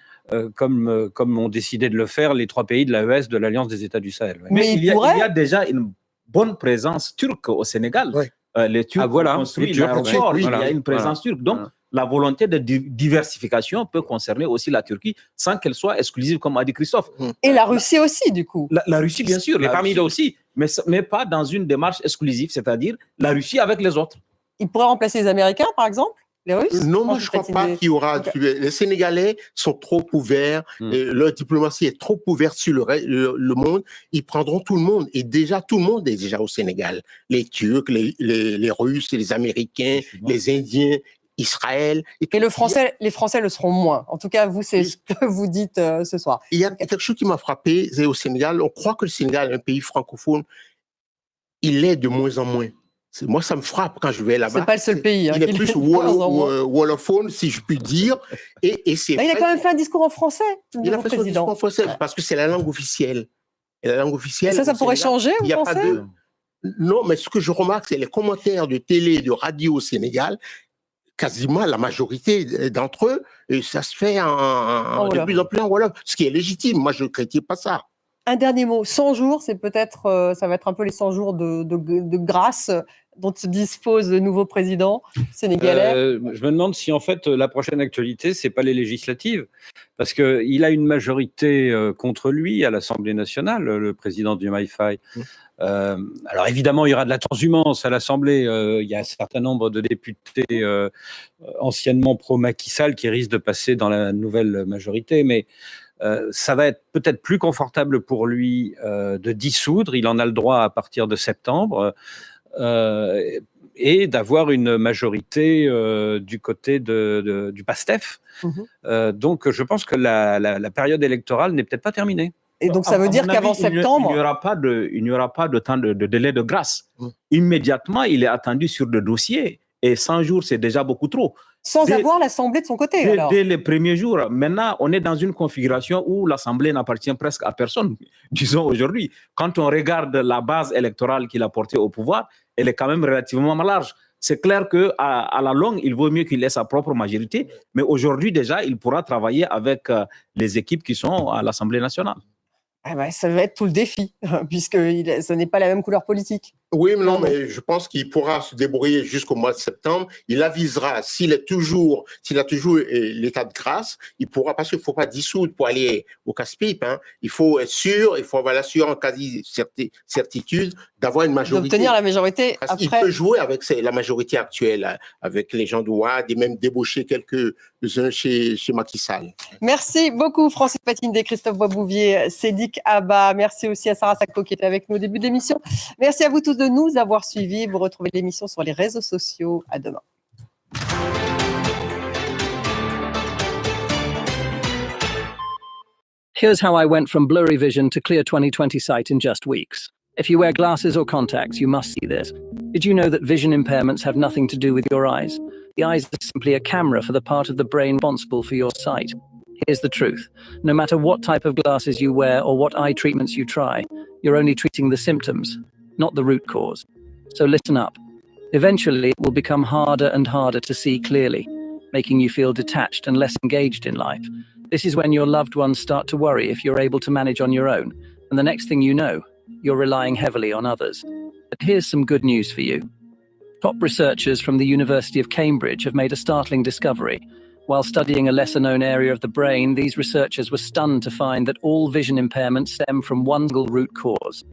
comme ont décidé de le faire les trois pays de l'AES, de l'Alliance des États du Sahel. Mais il y a déjà une bonne présence turque au Sénégal. Les Turcs ont construit l'aéroport, il y a une présence turque. Donc, la volonté de diversification peut concerner aussi la Turquie sans qu'elle soit exclusive, comme a dit Christophe. Et la Russie aussi, du coup. La Russie, bien sûr. Mais parmi d'autres aussi, mais pas dans une démarche exclusive, c'est-à-dire la Russie avec les autres. Il pourrait remplacer les Américains, par exemple? Les Russes? Non, moi je ne crois pas qu'il y aura. Les Sénégalais sont trop ouverts, leur diplomatie est trop ouverte sur le monde. Ils prendront tout le monde. Et déjà, tout le monde est déjà au Sénégal. Les Turcs, les Russes, les Américains, les Indiens, Israël. Et les Français le seront moins. En tout cas, vous, c'est ce que vous dites ce soir. Il y a quelque chose qui m'a frappé, c'est au Sénégal. On croit que le Sénégal est un pays francophone. Il l'est de moins en moins. Moi, ça me frappe quand je vais là-bas. C'est pas le seul pays. Il est plus wolophone, si je puis dire. Et c'est il a quand même fait un discours en français. Il a fait un discours en français parce que c'est la langue officielle. Et la langue officielle. Et ça pourrait changer, vous pensez? Non, mais ce que je remarque, c'est les commentaires de télé, de radio au Sénégal. Quasiment la majorité d'entre eux, et ça se fait de plus en plus en wolof, ce qui est légitime. Moi, je ne critique pas ça. Un dernier mot, 100 jours, c'est peut-être, ça va être un peu les 100 jours de grâce dont dispose le nouveau président sénégalais. Je me demande si en fait la prochaine actualité, c'est pas les législatives, parce qu'il a une majorité contre lui à l'Assemblée nationale, le président Diomaye Faye. Alors évidemment, il y aura de la transhumance à l'Assemblée. Il y a un certain nombre de députés anciennement pro-Macky Sall qui risquent de passer dans la nouvelle majorité, mais ça va être peut-être plus confortable pour lui de dissoudre. Il en a le droit à partir de septembre. Et d'avoir une majorité du côté du PASTEF. Donc, je pense que la période électorale n'est peut-être pas terminée. Et donc, ça veut dire qu'avant septembre... Il n'y aura pas de temps de délai de grâce. Immédiatement, il est attendu sur le dossier. Et 100 jours, c'est déjà beaucoup trop. Sans avoir l'Assemblée de son côté, alors. Dès les premiers jours. Maintenant, on est dans une configuration où l'Assemblée n'appartient presque à personne, disons aujourd'hui. Quand on regarde la base électorale qu'il a portée au pouvoir, elle est quand même relativement large. C'est clair qu'à la longue, il vaut mieux qu'il ait sa propre majorité, mais aujourd'hui déjà, il pourra travailler avec les équipes qui sont à l'Assemblée nationale. Ah ben, ça va être tout le défi, puisque ce n'est pas la même couleur politique. Oui, mais non, mais je pense qu'il pourra se débrouiller jusqu'au mois de septembre. Il avisera, s'il a toujours l'état de grâce, il pourra, parce qu'il ne faut pas dissoudre pour aller au casse-pipe. Hein. Il faut être sûr, il faut avoir l'assurance quasi-certitude d'avoir une majorité. D'obtenir la majorité parce après. qu'il peut jouer avec la majorité actuelle, avec les gens de Ouad, et même débaucher quelques-uns chez Macky Sall. Merci beaucoup, Francis Patinde, Christophe Boisbouvier, Sédic Abba. Merci aussi à Sarah Sacco qui était avec nous au début de l'émission. Merci à vous tous de nous avoir suivis. Vous retrouvez l'émission sur les réseaux sociaux. À demain. Here's how I went from blurry vision to clear 20/20 sight in just weeks. If you wear glasses or contacts, you must see this. Did you know that vision impairments have nothing to do with your eyes? The eyes are simply a camera for the part of the brain responsible for your sight. Here's the truth. No matter what type of glasses you wear or what eye treatments you try, you're only treating the symptoms, not the root cause. So listen up. Eventually, it will become harder and harder to see clearly, making you feel detached and less engaged in life. This is when your loved ones start to worry if you're able to manage on your own, and the next thing you know, you're relying heavily on others. But here's some good news for you. Top researchers from the University of Cambridge have made a startling discovery. While studying a lesser-known area of the brain, these researchers were stunned to find that all vision impairments stem from one single root cause.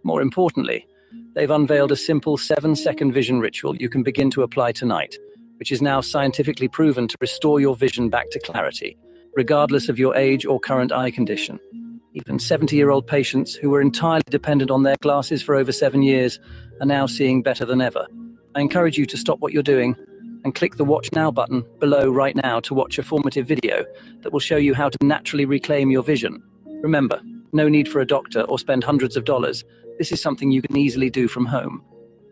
More importantly, they've unveiled a simple 7-second vision ritual you can begin to apply tonight, which is now scientifically proven to restore your vision back to clarity, regardless of your age or current eye condition. Even 70-year-old patients who were entirely dependent on their glasses for over 7 years are now seeing better than ever. I encourage you to stop what you're doing and click the Watch Now button below right now to watch a formative video that will show you how to naturally reclaim your vision. Remember, no need for a doctor or spend hundreds of dollars. This is something you can easily do from home.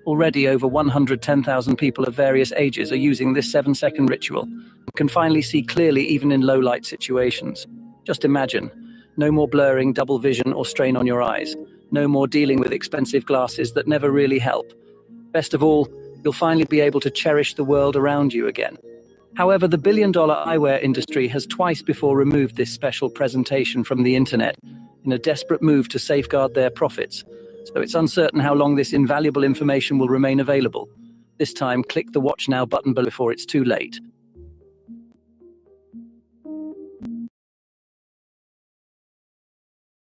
Already over 110,000 people of various ages are using this 7-second ritual and can finally see clearly even in low-light situations. Just imagine, no more blurring, double vision or strain on your eyes. No more dealing with expensive glasses that never really help. Best of all, you'll finally be able to cherish the world around you again. However, the billion-dollar eyewear industry has twice before removed this special presentation from the internet in a desperate move to safeguard their profits. So it's uncertain how long this invaluable information will remain available. This time, click the Watch Now button before it's too late.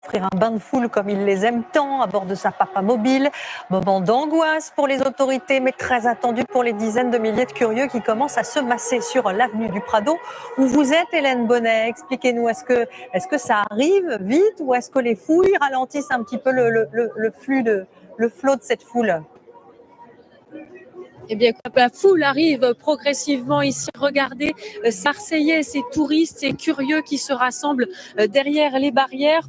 Offrir un bain de foule comme il les aime tant à bord de sa Papa Mobile. Moment d'angoisse pour les autorités, mais très attendu pour les dizaines de milliers de curieux qui commencent à se masser sur l'avenue du Prado. Où vous êtes, Hélène Bonnet? Expliquez-nous, est-ce que ça arrive vite ou est-ce que les fouilles ralentissent un petit peu le flot de cette foule? Eh bien, la foule arrive progressivement ici. Regardez ces Marseillais, ces touristes, ces curieux qui se rassemblent derrière les barrières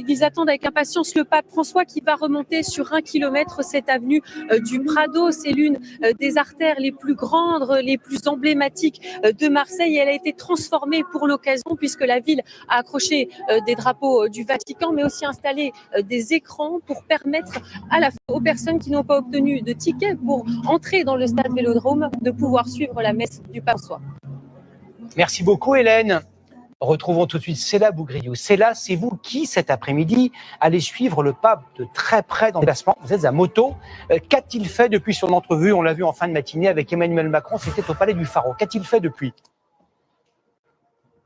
ils attendent avec impatience le pape François qui va remonter sur 1 kilomètre cette avenue du Prado. C'est l'une des artères les plus grandes, les plus emblématiques de Marseille. Elle a été transformée pour l'occasion puisque la ville a accroché des drapeaux du Vatican, mais aussi installé des écrans pour permettre à la fois aux personnes qui n'ont pas obtenu de ticket pour entrer dans le stade Vélodrome de pouvoir suivre la messe du pape François. Merci beaucoup Hélène. Retrouvons tout de suite Céla Bougriou. Céla, c'est vous qui, cet après-midi, allez suivre le pape de très près dans le déplacement. Vous êtes à moto. Qu'a-t-il fait depuis son entrevue? On l'a vu en fin de matinée avec Emmanuel Macron. C'était au Palais du Pharo. Qu'a-t-il fait depuis?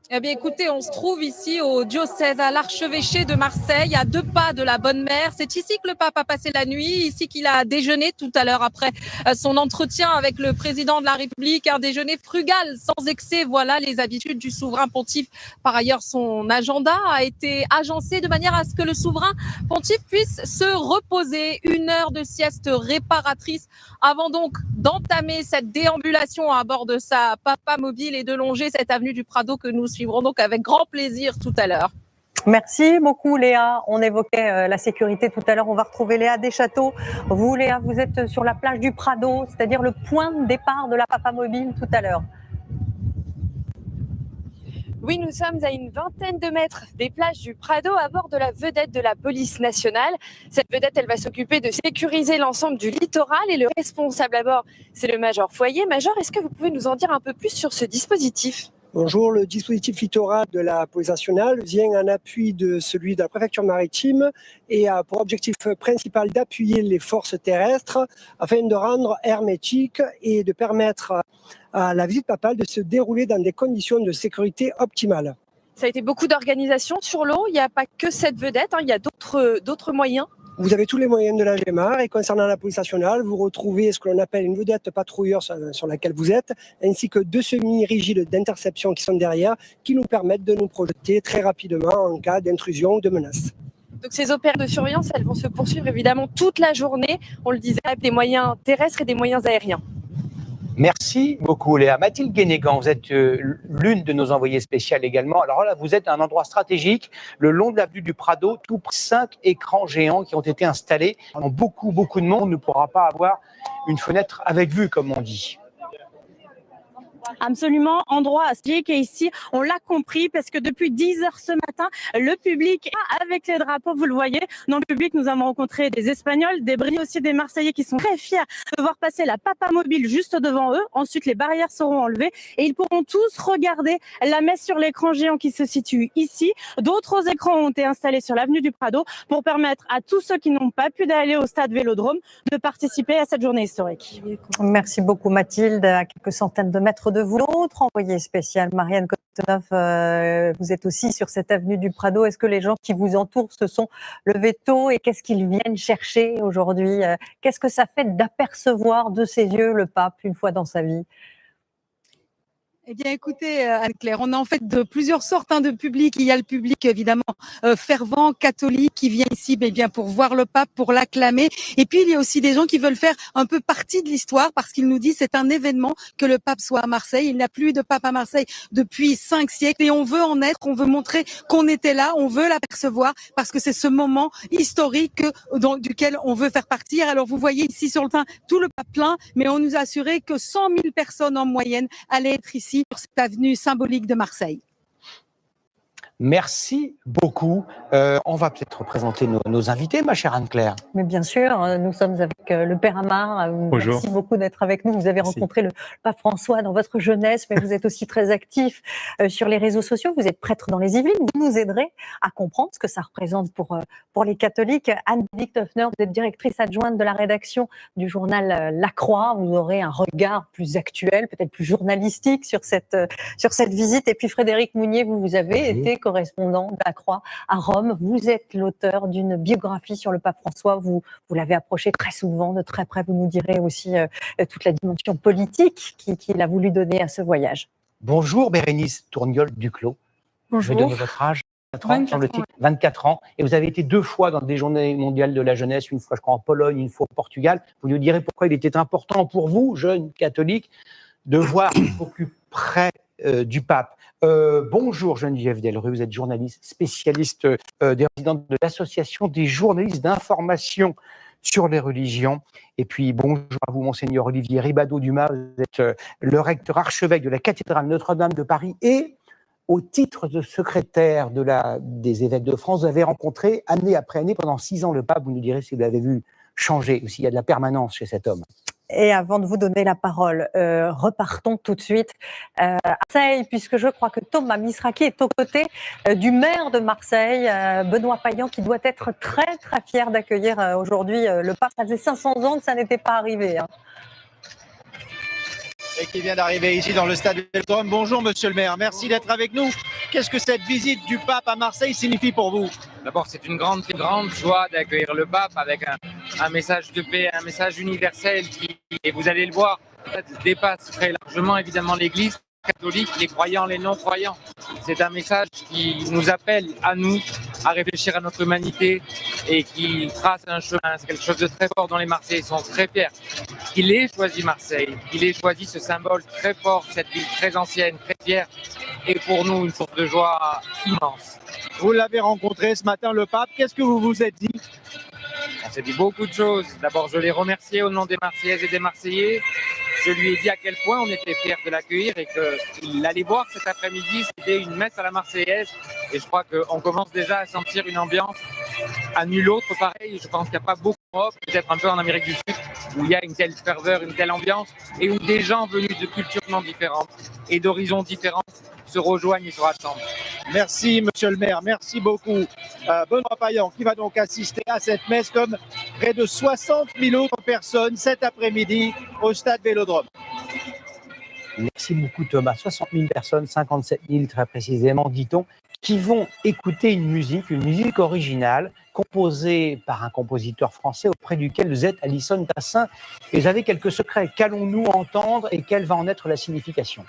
Eh bien, écoutez, on se trouve ici au diocèse, à l'archevêché de Marseille, à 2 pas de la Bonne Mère. C'est ici que le pape a passé la nuit, ici qu'il a déjeuné tout à l'heure après son entretien avec le président de la République. Un déjeuner frugal, sans excès. Voilà les habitudes du souverain pontife. Par ailleurs, son agenda a été agencé de manière à ce que le souverain pontife puisse se reposer. 1 heure de sieste réparatrice avant donc d'entamer cette déambulation à bord de sa papa mobile et de longer cette avenue du Prado que nous suivrons donc avec grand plaisir tout à l'heure. Merci beaucoup Léa. On évoquait la sécurité tout à l'heure. On va retrouver Léa Deschâteaux. Vous Léa, vous êtes sur la plage du Prado, c'est-à-dire le point de départ de la papa mobile tout à l'heure. Oui, nous sommes à une vingtaine de mètres des plages du Prado à bord de la vedette de la police nationale. Cette vedette, elle va s'occuper de sécuriser l'ensemble du littoral et le responsable à bord, c'est le major Foyer. Major, est-ce que vous pouvez nous en dire un peu plus sur ce dispositif ? Bonjour, le dispositif littoral de la police nationale vient en appui de celui de la préfecture maritime et a pour objectif principal d'appuyer les forces terrestres afin de rendre hermétique et de permettre à la visite papale de se dérouler dans des conditions de sécurité optimales. Ça a été beaucoup d'organisation sur l'eau, il n'y a pas que cette vedette, il y a d'autres moyens. Vous avez tous les moyens de la GEMAR et concernant la police nationale, vous retrouvez ce que l'on appelle une vedette patrouilleur sur laquelle vous êtes, ainsi que 2 semi-rigides d'interception qui sont derrière, qui nous permettent de nous projeter très rapidement en cas d'intrusion ou de menace. Donc ces opérations de surveillance, elles vont se poursuivre évidemment toute la journée, on le disait, avec des moyens terrestres et des moyens aériens. Merci beaucoup Léa. Mathilde Guénégan, vous êtes l'une de nos envoyées spéciales également. Alors là, vous êtes à un endroit stratégique, le long de l'avenue du Prado, tout près de 5 écrans géants qui ont été installés. Beaucoup de monde ne pourra pas avoir une fenêtre avec vue, comme on dit. Absolument, endroit stratégique. Et ici, on l'a compris parce que depuis 10 heures ce matin, le public, avec les drapeaux, vous le voyez, dans le public, nous avons rencontré des Espagnols, des Brésiliens, aussi des Marseillais qui sont très fiers de voir passer la papa mobile juste devant eux. Ensuite, les barrières seront enlevées et ils pourront tous regarder la messe sur l'écran géant qui se situe ici. D'autres écrans ont été installés sur l'avenue du Prado pour permettre à tous ceux qui n'ont pas pu aller au stade Vélodrome de participer à cette journée historique. Merci beaucoup Mathilde. À quelques centaines de mètres de vous, l'autre envoyée spéciale, Marianne Kotonov, vous êtes aussi sur cette avenue du Prado. Est-ce que les gens qui vous entourent se sont levés tôt et qu'est-ce qu'ils viennent chercher aujourd'hui? Qu'est-ce que ça fait d'apercevoir de ses yeux le pape une fois dans sa vie? Eh bien, écoutez, Anne-Claire, on a en fait de plusieurs sortes de publics. Il y a le public, évidemment, fervent, catholique, qui vient ici bien, pour voir le pape, pour l'acclamer. Et puis, il y a aussi des gens qui veulent faire un peu partie de l'histoire parce qu'il nous dit c'est un événement que le pape soit à Marseille. Il n'y a plus de pape à Marseille depuis 5 siècles et on veut en être, on veut montrer qu'on était là, on veut l'apercevoir parce que c'est ce moment historique duquel on veut faire partir. Alors, vous voyez ici sur le terrain tout le pape plein, mais on nous a assuré que 100 000 personnes en moyenne allaient être ici sur cette avenue symbolique de Marseille. Merci beaucoup. On va peut-être présenter nos invités, ma chère Anne-Claire. Mais bien sûr, nous sommes avec le Père Amar. Bonjour. Merci beaucoup d'être avec nous. Vous avez rencontré le pape François dans votre jeunesse, mais vous êtes aussi très actif sur les réseaux sociaux. Vous êtes prêtre dans les Yvelines. Vous nous aiderez à comprendre ce que ça représente pour les catholiques. Anne-Bénédicte Hoffner, vous êtes directrice adjointe de la rédaction du journal La Croix. Vous aurez un regard plus actuel, peut-être plus journalistique sur cette visite. Et puis Frédéric Mounier, vous avez été correspondant de La Croix à Rome. Vous êtes l'auteur d'une biographie sur le pape François. Vous l'avez approché très souvent, de très près. Vous nous direz aussi toute la dimension politique qu'il a voulu donner à ce voyage. Bonjour Bérénice Tourniol-Duclos. Bonjour. Je vais donner votre âge. 24 ans. Et vous avez été 2 fois dans des journées mondiales de la jeunesse, une fois je crois en Pologne, une fois au Portugal. Vous nous direz pourquoi il était important pour vous, jeunes catholiques, de voir au plus près du pape. Bonjour Geneviève Delrue, vous êtes journaliste, spécialiste des résidents de l'association des journalistes d'information sur les religions. Et puis bonjour à vous Monseigneur Olivier Ribado-Dumas, vous êtes le recteur archevêque de la cathédrale Notre-Dame de Paris et au titre de secrétaire des évêques de France, vous avez rencontré année après année pendant 6 ans le pape. Vous nous direz si vous l'avez vu changer ou s'il y a de la permanence chez cet homme. Et avant de vous donner la parole, repartons tout de suite à Marseille, puisque je crois que Thomas Misraki est aux côtés du maire de Marseille, Benoît Payan, qui doit être très très fier d'accueillir aujourd'hui le pape. Ça faisait 500 ans que ça n'était pas arrivé. Et qui vient d'arriver ici dans le stade Vélodrome. Bonjour monsieur le maire, merci d'être avec nous. Qu'est-ce que cette visite du pape à Marseille signifie pour vous? D'abord, c'est une grande joie d'accueillir le pape avec un message de paix, un message universel qui, et vous allez le voir, dépasse très largement évidemment l'Église catholique, les croyants, les non-croyants. C'est un message qui nous appelle à nous à réfléchir à notre humanité et qui trace un chemin. C'est quelque chose de très fort dont les Marseillais sont très fiers. Qu'il ait choisi Marseille, qu'il ait choisi ce symbole très fort, cette ville très ancienne, très fière, est pour nous une source de joie immense. Vous l'avez rencontré ce matin, le pape. Qu'est-ce que vous vous êtes dit? On s'est dit beaucoup de choses. D'abord, je l'ai remercié au nom des Marseillaises et des Marseillais. Je lui ai dit à quel point on était fiers de l'accueillir et qu'il allait voir cet après-midi, c'était une messe à la Marseillaise. Et je crois qu'on commence déjà à sentir une ambiance à nul autre pareil. Je pense qu'il n'y a pas beaucoup d'Europe, peut-être un peu en Amérique du Sud, où il y a une telle ferveur, une telle ambiance, et où des gens venus de cultures différentes et d'horizons différents se rejoignent et se rassemblent. Merci monsieur le maire, merci beaucoup. Benoît Payan qui va donc assister à cette messe comme près de 60 000 autres personnes cet après-midi au stade Vélodrome. Merci beaucoup Thomas. 60 000 personnes, 57 000 très précisément, dit-on, qui vont écouter une musique originale composée par un compositeur français auprès duquel vous êtes, Alison Tassin. Et vous avez quelques secrets. Qu'allons-nous entendre et quelle va en être la signification?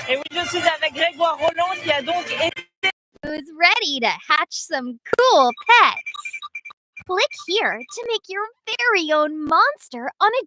Et oui, je suis avec Grégoire Roland qui a donc été... Who's ready to hatch some cool pets? Click here to make your very own monster on a